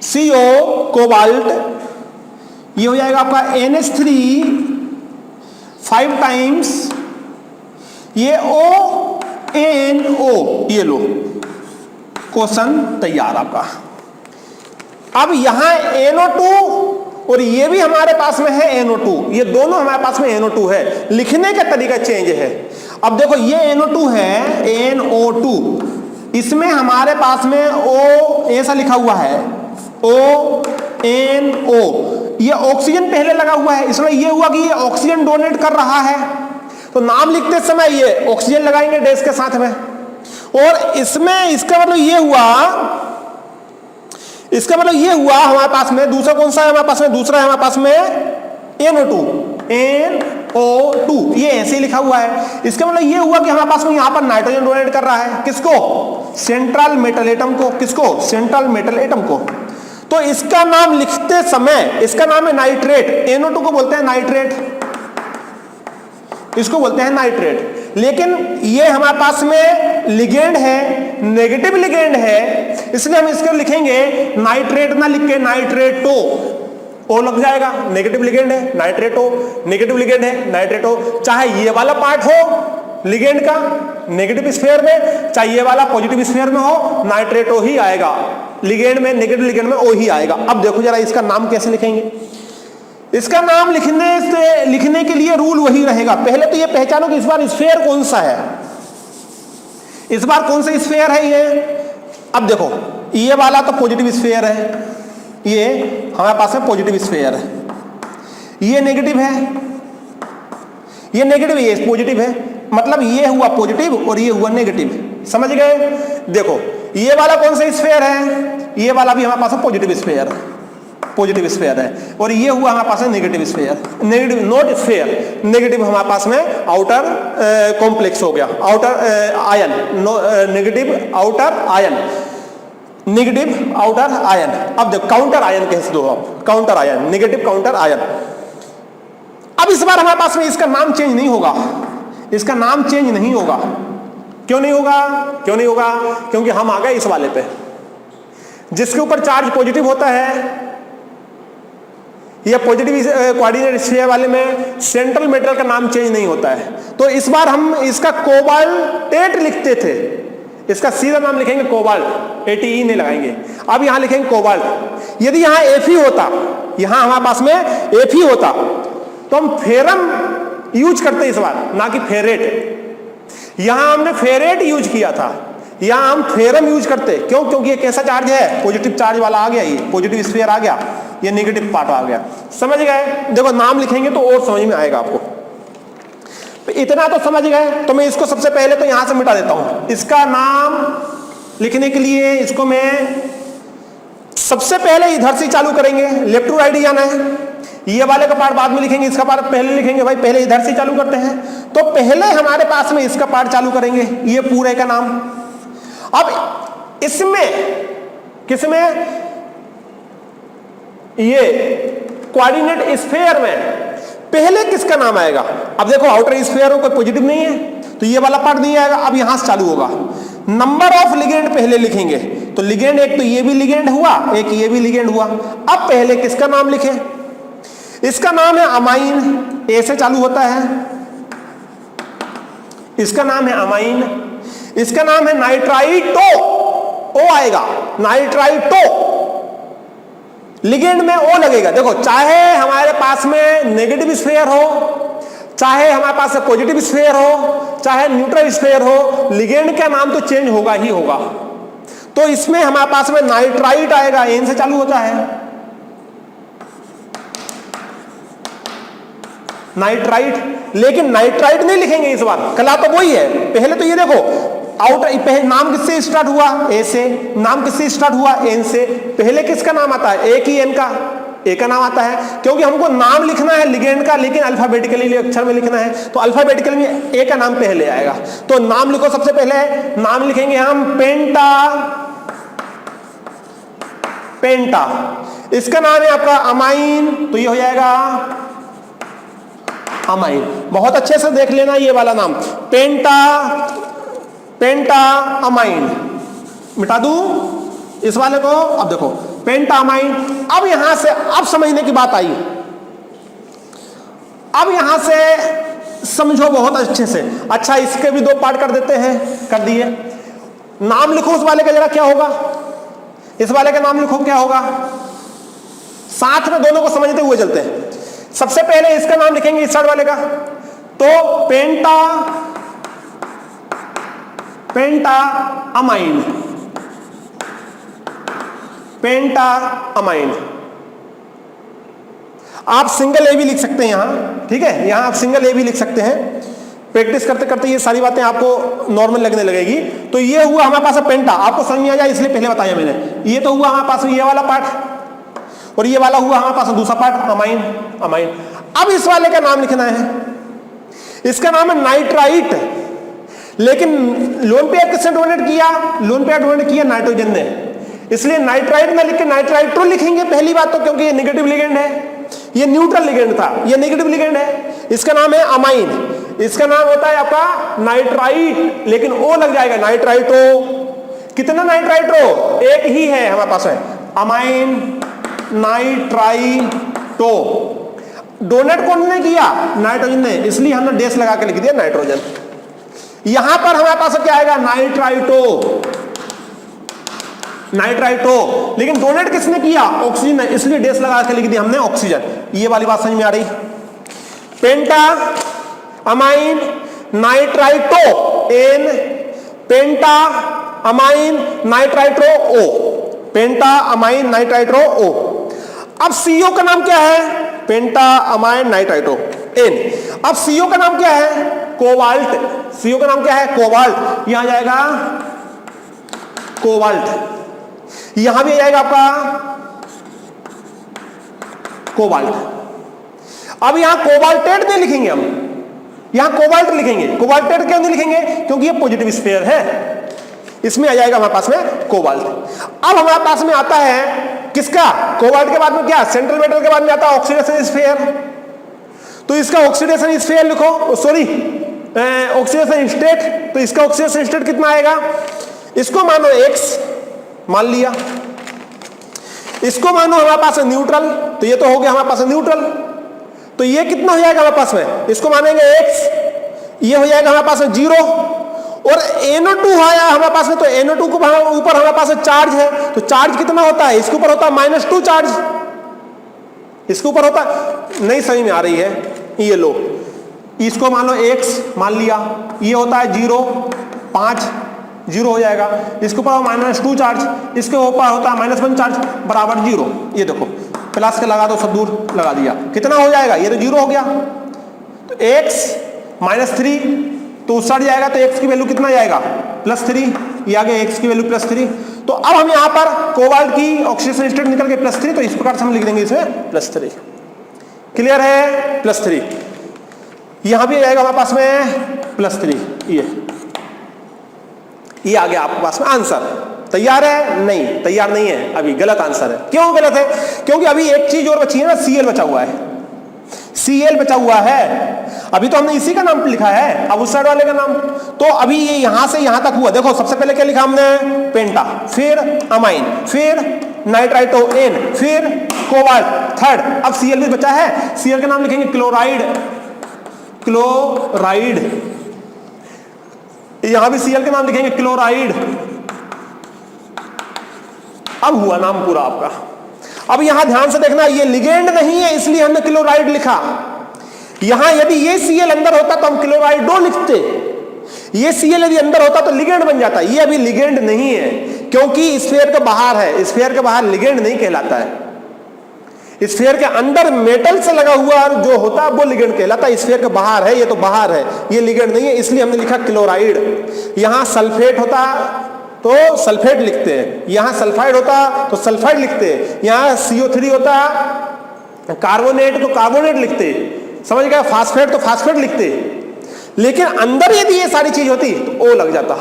CO कोबाल्ट, ये हो जाएगा आपका NH3 5 टाइम्स ये ONO, ये लो, क्वेश्चन तैयार आपका। अब यहां NO2 और ये भी हमारे पास में है NO2, ये दोनों हमारे पास में NO2 है, लिखने का तरीका चेंज है। अब देखो ये NO2 है, NO2, इसमें हमारे पास में O ऐसा लिखा हुआ है, ONO, ये ऑक्सीजन पहले लगा हुआ है, इसमें ये हुआ कि ये ऑक्सीजन डोनेट कर रहा है, तो नाम लिखते समय ये ऑक्सीजन लगाएंगे डैश के साथ में। और इसमें इसका मतलब ये हुआ, इसका मतलब ये हुआ हमारे पास में दूसरा कौन सा है, हमारे पास में दूसरा है हमारे पास में NO2, ये ऐसे ही लिखा हुआ है। इसका मतलब ये हुआ कि हमारे पास में यहां पर नाइट्रोजन डोनेट कर रहा है, किसको, सेंट्रल मेटल एटम को, किसको, सेंट्रल मेटल एटम को। तो इसका नाम लिखते समय, इसका नाम है नाइट्रेट, NO2 को बोलते हैं नाइट्रेट, इसको बोलते हैं नाइट्रेट। लेकिन ये हमारे पास में लिगेंड है, नेगेटिव लिगेंड है, इसलिए हम इसको लिखेंगे नाइट्रेट ना लिख के नाइट्रेटो, ओ लग जाएगा, नेगेटिव लिगेंड है नाइट्रेटो, नेगेटिव लिगेंड है नाइट्रेटो। चाहे ये वाला पार्ट हो लिगेंड का नेगेटिव स्फीयर में, चाहे ये वाला पॉजिटिव स्फीयर में हो, नाइट्रेटो ही आएगा, लिगेंड में नेगेटिव लिगेंड में ओ ही आएगा। अब देखो जरा इसका नाम कैसे लिखेंगे। इसका नाम लिखने के लिए रूल वही रहेगा, पहले तो ये पहचानो कि इस बार स्फीयर कौन सा है, इस बार कौन सा स्फीयर है ये। अब देखो ये वाला तो पॉजिटिव स्फीयर है, ये हमारे पास में पॉजिटिव स्फीयर है, ये नेगेटिव है, ये नेगेटिव, ये पॉजिटिव है, मतलब ये हुआ पॉजिटिव और ये हुआ नेगेटिव, समझ गए। देखो ये वाला कौन सा स्फीयर है, ये वाला भी हमारे पास में पॉजिटिव स्फीयर है, पॉजिटिव स्फीयर है, और ये हुआ हमारे पास में negative sphere, negative not sphere, negative हमारे पास में आउटर कॉम्प्लेक्स हो गया, outer ion, negative outer ion, negative outer ion. अब देखो काउंटर आयन कह दो आप, counter ion, negative counter ion. अब इस बार हमारे पास में इसका नाम चेंज नहीं होगा, इसका नाम चेंज नहीं होगा, क्यों नहीं होगा, क्यों नहीं होगा, क्योंकि हम आ गए इस वाले पे जिसके ऊपर चार्ज पॉजिटिव होता है, या पॉजिटिव कोऑर्डिनेट स्फीयर वाले में सेंट्रल मेटल का नाम चेंज नहीं होता है। तो इस बार हम इसका कोबाल्टेट लिखते थे, इसका सीधा नाम लिखेंगे कोबाल्ट, ATE नहीं लगाएंगे, अब यहां लिखेंगे कोबाल्ट। यदि यहां Fe होता, यहां हमारे पास में Fe होता तो हम फेरम यूज करते इस बार, ना कि फेरेट। यहां हमने फेरेट यूज किया था, यहां हम फेरम यूज करते, क्यों, क्योंकि ये कैसा चार्ज है, पॉजिटिव चार्ज वाला आ गया, ये पॉजिटिव स्फीयर आ गया, ये नेगेटिव पार्ट आ गया, समझ गए। देखो नाम लिखेंगे तो और समझ में आएगा आपको। इतना तो समझ गए। तो मैं इसको सबसे पहले तो यहां से मिटा देता हूं। इसका नाम लिखने के लिए इसको मैं सबसे पहले इधर से चालू करेंगे, लेफ्ट टू राइट जाना है। ये वाले का पार्ट बाद में लिखेंगे, इसका पार्ट पहले लिखेंगे। भाई पहले इधर से चालू करते हैं, तो पहले हमारे पास में इसका पार्ट चालू करेंगे, ये पूरे का नाम। अब इसमें किसमें, ये कोऑर्डिनेट स्फीयर में पहले किसका नाम आएगा। अब देखो आउटर स्फीयर में कोई पॉजिटिव नहीं है, तो ये वाला पार्ट नहीं आएगा। अब यहां से चालू होगा, नंबर ऑफ लिगेंड पहले लिखेंगे। तो लिगेंड एक तो ये भी लिगेंड हुआ, एक ये भी लिगेंड हुआ। अब पहले किसका नाम लिखें, इसका नाम है अमाइन, ए से चालू होता है। इसका नाम है अमाइन, इसका नाम है नाइट्राइटो, ओ आएगा नाइट्राइटो, लिगेंड में ओ लगेगा। देखो चाहे हमारे पास में नेगेटिव स्फीयर हो, चाहे हमारे पास पॉजिटिव स्फीयर हो, चाहे न्यूट्रल स्फीयर हो, लिगेंड का नाम तो चेंज होगा ही होगा। तो इसमें हमारे पास में नाइट्राइट आएगा, एन से चालू होता है, नाइट्राइट। लेकिन नाइट्राइट नहीं लिखेंगे इस बार, कला तो वही है। पहले तो ये देखो आउटर नाम किससे स्टार्ट हुआ, ए से, नाम किससे स्टार्ट हुआ, एन से। पहले किसका नाम आता है, एक ही एन का, ए का नाम आता है, क्योंकि हमको नाम लिखना है लिगेंड का, लेकिन अल्फाबेटिकली अक्षर में लिखना है, तो अल्फाबेटिकल में ए का नाम पहले आएगा। तो नाम लिखो, सबसे पहले नाम लिखेंगे हम पेंटा, पेंटा। इसका नाम है आपका अमाइन, तो ये हो जाएगा अमाइन। बहुत अच्छे से देख लेना ये वाला नाम, पेंटा, पेंटा अमाइन। मिटा दूं इस वाले को। अब देखो पेंटा अमाइन। अब यहां से अब समझने की बात आई, अब यहां से समझो बहुत अच्छे से। अच्छा इसके भी दो पार्ट कर देते हैं, कर दिए। नाम लिखो उस वाले का, जरा क्या होगा, इस वाले का नाम लिखो क्या होगा, साथ में दोनों को समझते हुए चलते हैं। सबसे पहले इसका नाम लिखेंगे इस साइड वाले का, तो पेंटा, पेंटा अमाइन, पेंटा अमाइन। आप सिंगल ए भी लिख सकते हैं यहां, ठीक है, यहां आप सिंगल ए भी लिख सकते हैं। प्रैक्टिस करते करते ये सारी बातें आपको नॉर्मल लगने लगेगी। तो ये हुआ हमारे पास पेंटा, आपको समझ में आ जाए इसलिए पहले बताया मैंने। ये तो हुआ हमारे पास ये वाला पार्ट, और ये वाला हुआ हमारे पास दूसरा पार्ट अमाइन, अमाइन। अब इस वाले का नाम लिखना है, इसका नाम है नाइट्राइट। लेकिन लोन पेयर किसने डोनेट किया, लोन पेयर डोनेट किया नाइट्रोजन ने, इसलिए नाइट्राइट ना लिख के नाइट्राइट्रो लिखेंगे पहली बात तो, क्योंकि ये नेगेटिव लिगेंड है, ये न्यूट्रल लिगेंड था, ये नेगेटिव लिगेंड है। इसका नाम है अमाइन, इसका नाम होता है आपका नाइट्राइट, लेकिन ओ लग जाएगा नाइट्राइटो। कितना नाइट्राइटो, एक ही है हमारे पास है, अमाइन नाइट्राइटो। डोनेट कौन ने किया, नाइट्रोजन ने, इसलिए हमने डैश लगा के लिख दिया नाइट्रोजन। यहां पर हमारे पास क्या आएगा, नाइट्राइटो, नाइट्राइटो। लेकिन डोनेट किसने किया, ऑक्सीजन ने, इसलिए डैश लगा के लिख दिया हमने ऑक्सीजन। ये वाली बात समझ में आ रही। पेंटा अमाइन नाइट्राइटो एन, पेंटा अमाइन नाइट्राइट्रो ओ, पेंटा अमाइन नाइट्राइट्रो ओ। अब सीओ का नाम क्या है, पेंटा अमाइन नाइट्राइट्रो एन। अब सीओ का नाम क्या है, कोबाल्ट। सीओ का नाम क्या है, कोबाल्ट। यहां जाएगा कोबाल्ट, यहां भी आ जाएगा आपका कोबाल्ट। अब यहां कोबाल्टेट नहीं लिखेंगे हम, यहां कोबाल्ट लिखेंगे। कोबाल्टेट क्यों नहीं लिखेंगे, क्योंकि ये पॉजिटिव स्फीयर है, इसमें आ जाएगा हमारे पास में कोबाल्ट। अब हमारे पास में आता है किसका, कोबाल्ट के बाद में क्या, सेंट्रल मेटल के बाद में आता है ऑक्सीडेशन स्फीयर। तो इसका ऑक्सीडेशन स्फीयर लिखो, सॉरी ऑक्सीडेशन स्टेट। तो इसका ऑक्सीडेशन स्टेट कितना आएगा, इसको मानो X मान लिया, इसको मानो हमारे पास है न्यूट्रल, तो ये तो हो गया हमारे पास है न्यूट्रल। तो ये कितना हो जाएगा हमारे पास में, इसको मानेंगे X, ये हो जाएगा हमारे पास में 0। और NO2 आया हमारे पास में, तो NO2 को ऊपर हमारे पास चार्ज है, तो चार्ज कितना होता है, इसके ऊपर होता है -2 चार्ज, इसके ऊपर होता है, नहीं समझ में आ रही है, ये लो, इसको मान लो X मान लिया, ये होता है 0, 5 0 हो जाएगा, इसके ऊपर -2 चार्ज, इसके ऊपर होता है -1 चार्ज, बराबर 0। ये देखो प्लस के लगा दो, सब दूर लगा दिया, कितना हो जाएगा, ये तो 0 हो गया। तो X -3 तो उस साइड जाएगा तो x की वैल्यू कितना जाएगा +3, ये आ गया x की वैल्यू +3। तो अब हम यहां पर कोबाल्ट की ऑक्सीडेशन स्टेट निकल के +3, तो इस प्रकार से हम लिख देंगे इसमें +3। क्लियर है? +3 यहां भी आएगा हमारे पास में +3, ये आ गया आपके पास में आंसर। तैयार है? नहीं तैयार नहीं है, अभी गलत आंसर है। क्यों गलत है? क्योंकि अभी एक चीज और बची है ना, Cl बचा हुआ है, Cl बचा हुआ है। अभी तो हमने इसी का नाम लिखा है, अब उस साइड वाले का नाम। तो अभी ये यहां से यहां तक हुआ। देखो सबसे पहले क्या लिखा हमने, पेंटा, फिर अमाइन, फिर नाइट्राइटो N, फिर कोबाल्ट थर्ड, अब Cl भी बचा है। Cl का नाम लिखेंगे क्लोराइड, क्लोराइड। यहां भी Cl का नाम लिखेंगे क्लोराइड। अब हुआ नाम पूरा आपका। अब यहां ध्यान से देखना, ये लिगेंड नहीं है इसलिए हमने क्लोराइड लिखा। यहां यदि ये Cl अंदर होता तो हम क्लोराइडो लिखते, ये Cl यदि अंदर होता तो लिगेंड बन जाता। ये अभी लिगेंड नहीं है क्योंकि स्फीयर के बाहर है, स्फीयर के बाहर लिगेंड नहीं कहलाता है। स्फीयर के अंदर मेटल से लगा हुआ जो होता है वो लिगेंड कहलाता है, स्फीयर के बाहर है, ये तो बाहर है, ये लिगेंड नहीं है, इसलिए हमने लिखा क्लोराइड। यहां सल्फेट होता तो सल्फेट लिखते हैं, यहां सल्फाइड होता तो सल्फाइड लिखते हैं, यहां CO3 होता कार्बोनेट तो कार्बोनेट लिखते, समझ गए? फास्फेट तो फास्फेट लिखते। लेकिन अंदर यदि ये सारी चीज होती तो O लग जाता।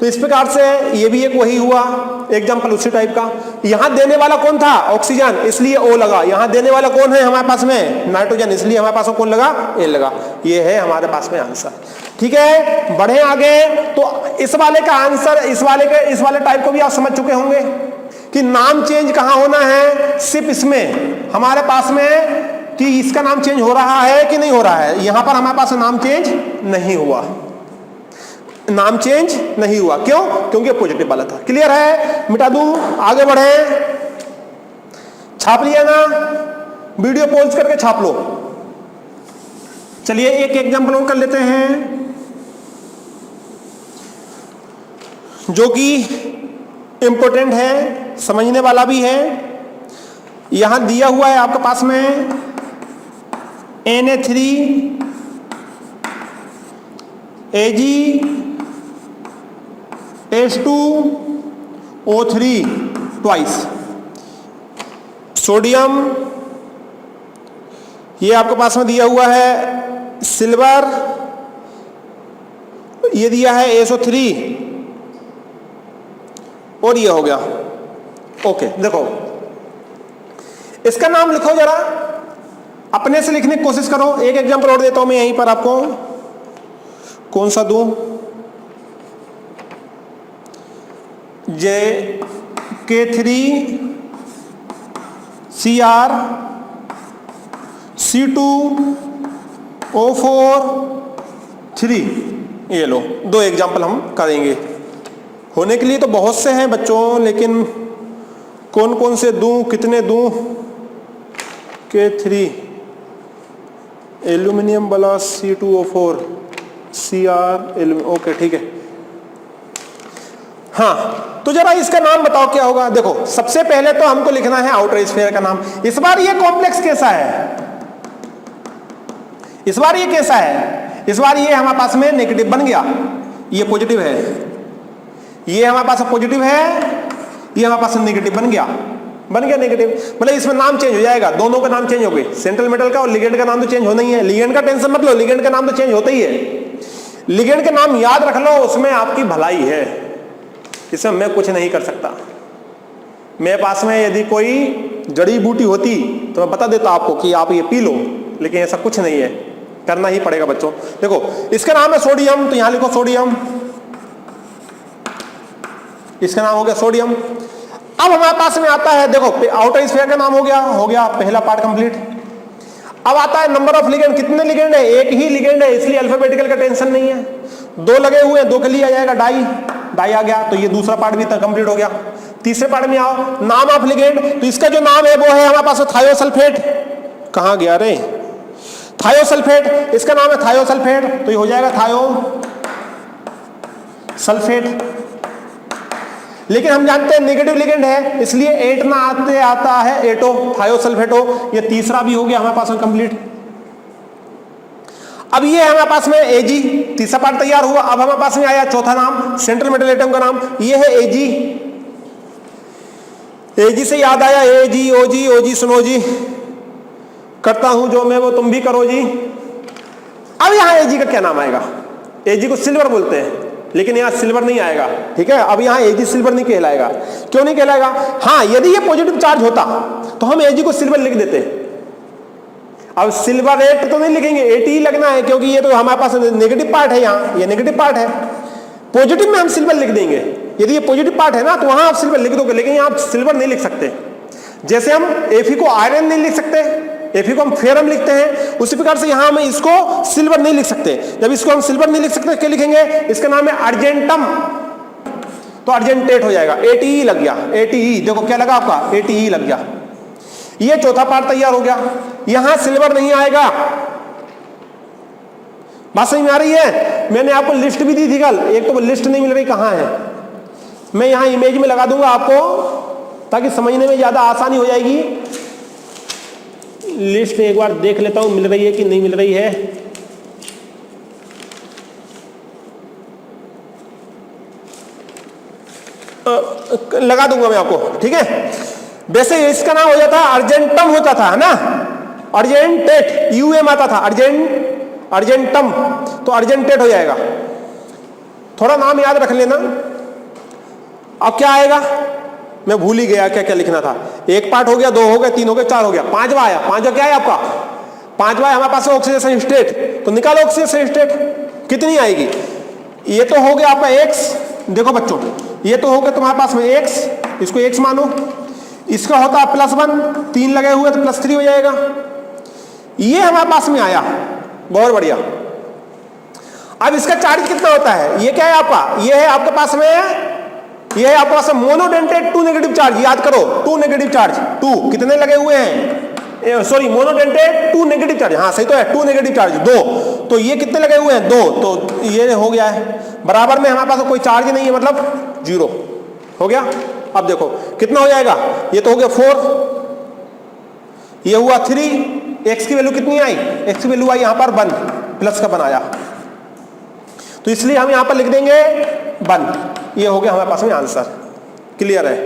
तो इस प्रकार से ये भी एक वही हुआ एग्जाम्पल उसी टाइप का। यहां देने वाला कौन था? ऑक्सीजन, इसलिए O लगा। यहां देने वाला कौन है हमारे पास में? नाइट्रोजन, इसलिए हमारे पास में कौन लगा? L लगा। ये है हमारे पास में आंसर। ठीक है, बढ़े आगे। तो इस वाले का आंसर, इस वाले टाइप को भी आप समझ चुके होंगे कि नाम चेंज कहां होना है, सिर्फ इसमें हमारे पास में कि इसका नाम चेंज हो रहा है कि नहीं हो रहा है। यहां पर हमारे पास नाम चेंज नहीं हुआ, नाम चेंज नहीं हुआ। क्यों? क्योंकि पॉजिटिव वाला था। क्लियर है? मिटा दूं, आगे बढ़े। छाप लिया ना, वीडियो पॉज करके छाप लो। चलिए एक एग्जांपल और कर लेते हैं जो कि इंपॉर्टेंट है, समझने वाला भी है। यहां दिया हुआ है आपके पास में Na3 AgH2O3 ट्वाइस, सोडियम ये आपके पास में दिया हुआ है, सिल्वर ये दिया है SO3 और ये हो गया। ओके, देखो इसका नाम लिखो जरा, अपने से लिखने की कोशिश करो। एक एग्जांपल और देता हूं मैं यहीं पर आपको, कौन सा दूं? K3CrC2O4 ये लो, दो एग्जांपल हम करेंगे। होने के लिए तो बहुत से हैं बच्चों, लेकिन कौन कौन से दूं, कितने दूं? K3 एल्यूमिनियम वाला C2O4 Cr, ओके ठीक है। हाँ, तो जरा इसका नाम बताओ क्या होगा। देखो सबसे पहले तो हमको लिखना है आउटर स्फीयर का नाम। इस बार ये कॉम्प्लेक्स कैसा है? इस बार ये कैसा है? इस बार ये हमारे पास में नेगेटिव बन गया, ये पॉजिटिव है, ये हमारे पास पॉजिटिव है, ये हमारे पास नेगेटिव बन गया नेगेटिव। मतलब इसमें नाम चेंज हो जाएगा, दोनों का नाम चेंज हो गए, सेंट्रल मेटल का और लिगेंड का नाम तो चेंज होना ही है। लिगेंड का टेंशन मत लो, लिगेंड का नाम तो चेंज होता ही है। लिगेंड का नाम याद रख लो, उसमें आपकी भलाई है, इसमें मैं कुछ नहीं कर सकता। मेरे पास में यदि कोई जड़ी बूटी होती तो मैं बता देता आपको कि आप ये पी लो, लेकिन ऐसा कुछ नहीं है, करना ही पड़ेगा बच्चों। देखो इसका नाम है सोडियम, तो यहां लिखो सोडियम, इसका नाम हो गया सोडियम। अब हमारे पास में आता है, देखो आउटर स्फीयर का नाम हो गया पहला पार्ट कंप्लीट। अब आता है नंबर ऑफ लिगेंड, कितने लिगेंड है? एक ही लिगेंड है, इसलिए अल्फाबेटिकल का टेंशन नहीं है। दो लगे हुए हैं, दो के लिए आ जाएगा डाई आ गया, तो ये दूसरा पार्ट भी कंप्लीट हो गया। तीसरे पार्ट में आओ, नाम ऑफ लिगेंड, तो इसका जो नाम है वो है हमारे पास थायोसल्फेट। कहां गया रे? थायोसल्फेट, इसका नाम है थायोसल्फेट, तो ये हो जाएगा थायोसल्फेट। लेकिन हम जानते हैं नेगेटिव लिगेंड है, इसलिए एट ना आते आता है एटो, थायोसल्फेटो। ये तीसरा भी हो गया हमारे पास में कंप्लीट। अब ये हमारे पास में Ag, तीसरा पार्ट तैयार हुआ। अब हमारे पास में आया चौथा नाम, सेंट्रल मेटल एटम का नाम, ये है Ag। Ag से याद आया Ag, OG, OG सुनो जी, करता हूं जो मैं वो तुम भी करो जी। अब यहां Ag का क्या नाम आएगा? Ag को सिल्वर बोलते हैं, लेकिन यहां सिल्वर नहीं आएगा, ठीक है। अब यहां Ag सिल्वर नहीं कहलाएगा। क्यों नहीं कहलाएगा? हाँ, यदि ये पॉजिटिव चार्ज होता तो हम Ag को सिल्वर लिख देते। अब सिल्वर एट तो नहीं लिखेंगे, एट ही लगना है, क्योंकि ये तो हमारे पास नेगेटिव पार्ट है, यहाँ ये नेगेटिव पार्ट है। पॉजिटिव में हम सिल्वर लिख देंगे, यदि ये पॉजिटिव पार्ट है ना तो वहां आप सिल्वर लिख दोगे, लेकिन यहाँ आप सिल्वर नहीं लिख सकते। जैसे हम Fe को आयरन नहीं लिख सकते, Fe को हम फेरम लिखते हैं, उसी प्रकार से यहां हम इसको सिल्वर नहीं लिख सकते। जब इसको हम सिल्वर नहीं लिख सकते क्या लिखेंगे? इसका नाम है अर्जेंटम, तो अर्जेंटेट हो जाएगा। ATE लग गया, ATE देखो क्या लगा आपका, ATE लग गया। ये चौथा पार्ट तैयार हो गया। यहां सिल्वर नहीं आएगा, बात समझ में आ रही है? मैंने आपको लिस्ट भी दी थी कल, एक तो लिस्ट नहीं मिल रही कहां है, मैं यहां इमेज में लगा दूंगा आपको ताकि समझने में ज्यादा आसानी हो जाएगी। लिस्ट एक बार देख लेता हूं मिल रही है कि नहीं मिल रही है। लगा दूंगा मैं आपको, ठीक है। वैसे इसका नाम हो जाता अर्जेंटम होता था, है ना, अर्जेंटेट, यूएम आता था, अर्जेंटम, तो अर्जेंटेट हो जाएगा। थोड़ा नाम याद रख लेना। अब क्या आएगा? मैं भूल ही गया क्या क्या लिखना था। एक पार्ट हो गया, दो हो गए, तीन हो गए, चार हो गया, पांचवा आया। पांचवा क्या है आपका? पांचवा हमारे पास ऑक्सीडेशन स्टेट, तो निकालो ऑक्सीडेशन स्टेट कितनी आएगी। ये तो हो गया आपका एक्स, देखो बच्चों ये तो हो गया तुम्हारे पास में एक्स, इसको एक्स मानो। इसका होता है +1, 3 लगे हुए तो +3 हो जाएगा। ये हमारे पास में आया, बहुत बढ़िया। अब इसका चार्ज कितना होता है? ये क्या है आपका? ये है आपके पास में, ये है आपके पास मोनोडेंटेट 2 नेगेटिव चार्ज। याद करो 2 नेगेटिव चार्ज, 2 कितने लगे हुए हैं? सॉरी, मोनोडेंटेट 2 नेगेटिव चार्ज, हाँ सही तो है, 2 नेगेटिव चार्ज 2। तो ये कितने लगे हुए हैं? 2, तो ये हो गया है। बराबर में हमारे पास कोई चार्ज नहीं है, मतलब 0 हो गया। अब देखो कितना हो जाएगा? ये तो हो गया 4, ये हुआ 3, x की वैल्यू कितनी आई? x की वैल्यू आई यहां पर 1, प्लस का बनाया, तो इसलिए हम यहां पर लिख देंगे 1। ये हो गया हमारे पास में आंसर। क्लियर है?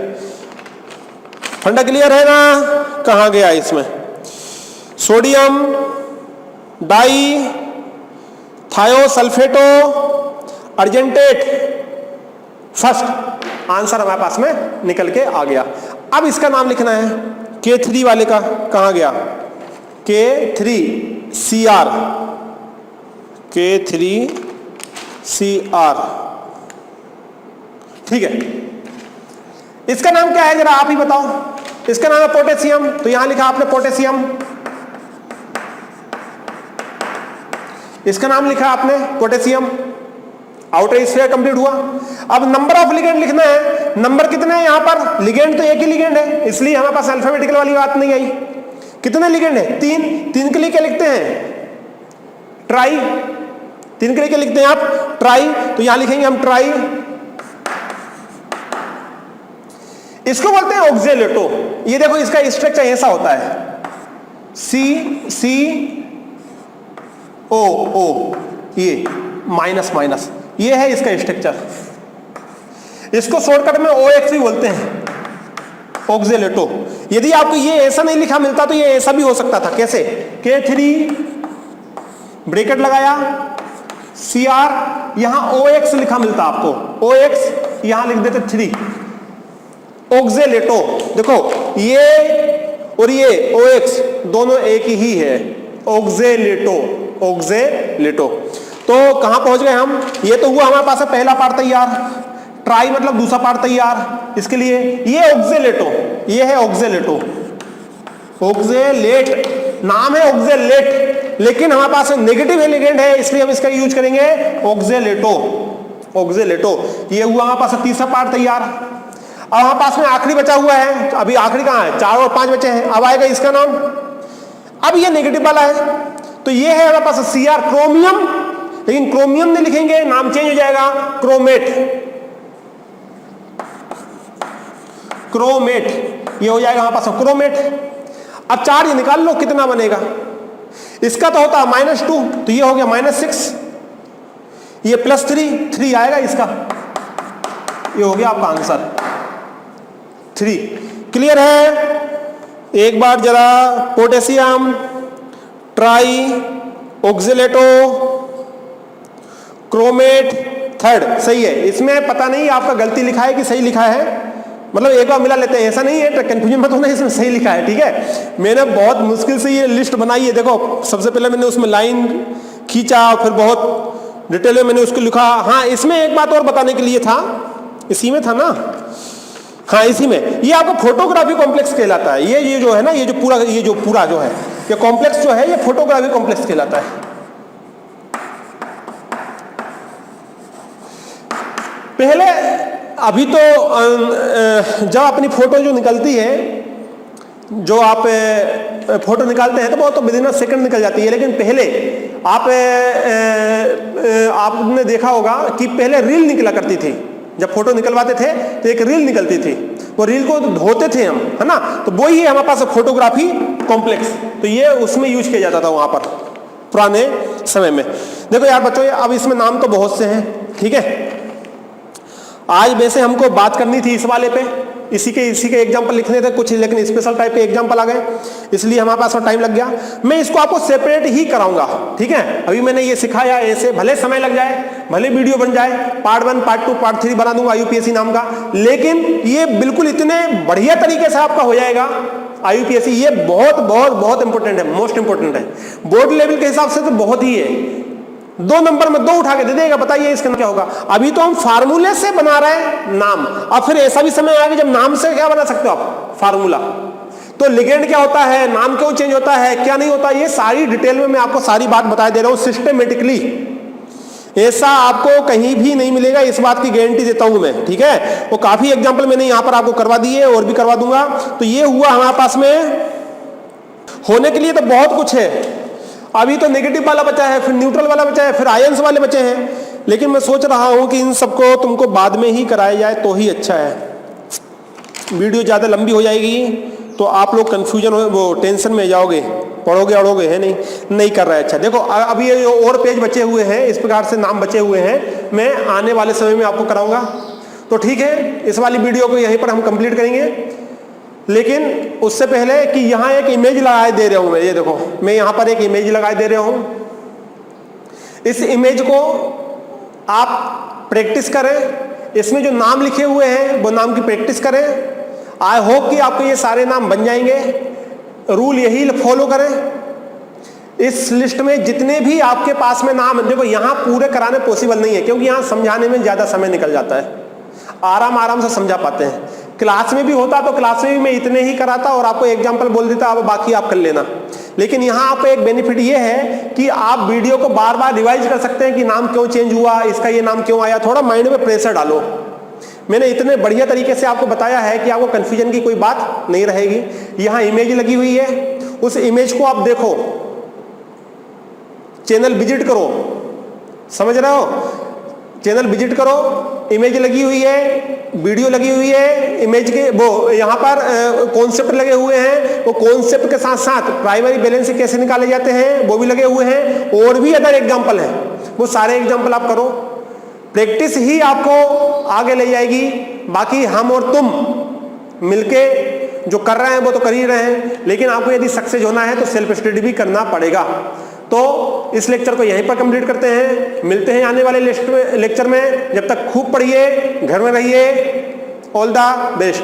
फंडा क्लियर है ना? कहां गया इसमें? Sodium di thiosulfato argentate, first answer हमारे पास में निकल के आ गया। अब इसका नाम लिखना है K3 वाले का, कहां गया? K3Cr, K3Cr, ठीक है। इसका नाम क्या है जरा आप ही बताओ? इसका नाम है पोटेशियम, तो यहां लिखा आपने पोटेशियम। इसका नाम लिखा आपने पोटेशियम। आउटर स्फीयर कंप्लीट हुआ। अब नंबर ऑफ लिगेंड लिखना है। नंबर कितने हैं यहां पर? लिगेंड तो एक ही लिगेंड है, इसलिए हमारे पास अल्फाबेटिकल वाली बात नहीं आई। कितने लिगेंड है? 3 के लिए क्या लिखते हैं? ट्राई। 3 के लिए क्या लिखते हैं आप? ट्राई। तो यहां लिखेंगे हम ट्राई। इसको बोलते हैं ऑक्जेलेटो। ये देखो इसका स्ट्रक्चर ऐसा होता है, CCO, ये माइनस माइनस, ये है इसका स्ट्रक्चर। इसको शॉर्टकट में OX भी बोलते हैं, ऑक्जेलेटो। यदि आपको ये ऐसा नहीं लिखा मिलता तो ये ऐसा भी हो सकता था। कैसे? K3 ब्रैकेट लगाया, Cr, यहां OX लिखा मिलता आपको, OX यहां लिख देते 3, ऑक्जेलेटो। देखो ये और ये OX दोनों एक ही है, ऑक्जेलेटो, ऑक्जेलेटो। तो कहां पहुंच गए हम? ये तो हुआ हमारे पास है पहला पार्ट तैयार, ट्राई मतलब दूसरा पार्ट तैयार। इसके लिए ये ऑक्जेलेटो, ये है ऑक्जेलेटो, ऑक्जेलेट नाम है ऑक्जेलेट, लेकिन हमारे पास नेगेटिव लिगेंड है इसलिए हम इसका यूज करेंगे ऑक्जेलेटो, ऑक्जेलेटो। ये हुआ हमारे पास तीसरा पार्ट तैयार। अब हमारे पास में आखिरी बचा हुआ है, अभी आखिरी कहां है? 4 और 5 बचे हैं। अब आएगा इसका नाम। अब ये नेगेटिव वाला है, तो ये है हमारे पास Cr, क्रोमियम, लेकिन क्रोमियम नहीं लिखेंगे, नाम चेंज हो जाएगा, क्रोमेट, क्रोमेट, ये हो जाएगा हमारे पास क्रोमेट। अब चार्ज निकाल लो कितना बनेगा। इसका तो होता है -2, तो ये हो गया -6, ये +3 आएगा इसका, ये हो गया आपका आंसर 3। क्लियर है? एक बार जरा पोटेशियम ट्राई ऑक्सिलेटो क्रोमेट थर्ड सही है। इसमें पता नहीं आपका गलती लिखा है कि सही लिखा है, मतलब एक बार मिला लेते हैं, ऐसा नहीं है, कंफ्यूजन मत होना, इसमें सही लिखा है। ठीक है, मैंने बहुत मुश्किल से ये लिस्ट बनाई है। देखो सबसे पहले मैंने उसमें लाइन खींचा, फिर बहुत डिटेल में मैंने उसको लिखा। हाँ, इसमें एक बात और बताने के लिए था, इसी में था ना, हाँ इसी में, ये आपको फोटोग्राफी कॉम्प्लेक्स कहलाता है। ये जो है ना, ये जो पूरा जो है ये कॉम्प्लेक्स जो है, ये फोटोग्राफी कॉम्प्लेक्स कहलाता है। पहले अभी तो जब अपनी फोटो जो निकलती है, जो आप फोटो निकालते हैं तो वो तो विदिन सेकंड निकल जाती है, लेकिन पहले आपने देखा होगा कि पहले रील निकला करती थी। जब फोटो निकलवाते थे तो एक रील निकलती थी, वो रील को धोते थे हम, है ना, तो वो ही है हमारे पास फोटोग्राफी कॉम्प्लेक्स, तो ये उसमें यूज किया जाता था वहां पर पुराने समय में। देखो यार बच्चों, अब इसमें नाम तो बहुत से हैं, ठीक है। आज वैसे हमको बात करनी थी इस वाले पे, इसी के एग्जाम्पल लिखने थे कुछ, लेकिन स्पेशल टाइप के एग्जाम्पल आ गए, इसलिए हमारे पास टाइम लग गया। मैं इसको आपको सेपरेट ही कराऊंगा, ठीक है। अभी मैंने ये सिखाया ऐसे, भले समय लग जाए, भले वीडियो बन जाए, पार्ट 1 पार्ट 2 पार्ट 3 बना दूंगा यूपीएससी नाम का, लेकिन ये बिल्कुल इतने बढ़िया तरीके से आपका हो जाएगा आईयूपीएससी। ये बहुत बहुत बहुत इंपॉर्टेंट है, मोस्ट इंपॉर्टेंट है, बोर्ड लेवल के हिसाब से तो बहुत ही है। 2 नंबर में 2 उठा के दे देगा, बताइए इसका क्या होगा। अभी तो हम फार्मूले से बना रहे हैं नाम, अब फिर ऐसा भी समय आएगा जब नाम से क्या बना सकते हो आप, फार्मूला। तो लिगेंड क्या होता है, नाम क्यों चेंज होता है, क्या नहीं होता, ये सारी डिटेल में मैं आपको सारी बात बता दे रहा हूं सिस्टमेटिकली। ऐसा आपको कहीं भी नहीं मिलेगा, इस बात की गारंटी देता हूं मैं, ठीक है। वो काफी एग्जाम्पल मैंने यहां पर आपको करवा दिए और भी करवा दूंगा। तो ये हुआ हमारे पास में, होने के लिए तो बहुत कुछ है। अभी तो नेगेटिव वाला बचा है, फिर न्यूट्रल वाला बचा है, फिर आयंस वाले बचे हैं, लेकिन मैं सोच रहा हूं कि इन सबको तुमको बाद में ही कराया जाए तो ही अच्छा है। वीडियो ज़्यादा लंबी हो जाएगी तो आप लोग कंफ्यूजन वो टेंशन में जाओगे, पढ़ोगे अड़ोगे, है नहीं कर रहा है। अच्छा देखो, अभी ये और पेज बचे हुए हैं, इस प्रकार से नाम बचे हुए हैं, मैं आने वाले समय में आपको कराऊंगा। तो ठीक है, इस वाली वीडियो को यहीं पर हम कंप्लीट करेंगे, लेकिन उससे पहले कि यहाँ एक इमेज लगाए दे रहा हूं मैं, ये देखो मैं यहाँ पर एक इमेज लगाए दे रहा हूं। इस इमेज को आप प्रैक्टिस करें, इसमें जो नाम लिखे हुए हैं वो नाम की प्रैक्टिस करें। आई होप कि आपको ये सारे नाम बन जाएंगे। रूल यही फॉलो करें, इस लिस्ट में जितने भी आपके पास में नाम, देखो यहाँ पूरे कराने पॉसिबल नहीं है क्योंकि यहाँ समझाने में ज्यादा समय निकल जाता है, आराम से समझा पाते हैं। क्लास में भी होता तो क्लास में भी मैं इतने ही कराता और आपको एग्जाम्पल बोल देता, अब बाकी आप कर लेना। लेकिन यहाँ आपको एक बेनिफिट ये है कि आप वीडियो को बार बार रिवाइज कर सकते हैं कि नाम क्यों चेंज हुआ, इसका ये नाम क्यों आया, थोड़ा माइंड में प्रेशर डालो। मैंने इतने बढ़िया तरीके से आपको बताया है कि आपको कंफ्यूजन की कोई बात नहीं रहेगी। यहाँ इमेज लगी हुई है, उस इमेज को आप देखो, चैनल विजिट करो, समझ रहे हो, चैनल विजिट करो, इमेज लगी हुई है, वीडियो लगी हुई है, इमेज के वो यहाँ पर कॉन्सेप्ट लगे हुए हैं, वो कॉन्सेप्ट के साथ साथ प्राइमरी बैलेंस कैसे निकाले जाते हैं वो भी लगे हुए हैं, और भी अदर एग्जाम्पल हैं, वो सारे एग्जाम्पल आप करो। प्रैक्टिस ही आपको आगे ले जाएगी, बाकी हम और तुम मिलके जो कर रहे हैं वो तो कर ही रहे हैं, लेकिन आपको यदि सक्सेस होना है तो सेल्फ स्टडी भी करना पड़ेगा। तो इस लेक्चर को यहीं पर कंप्लीट करते हैं, मिलते हैं आने वाले लेक्चर में। जब तक खूब पढ़िए, घर में रहिए, ऑल द बेस्ट।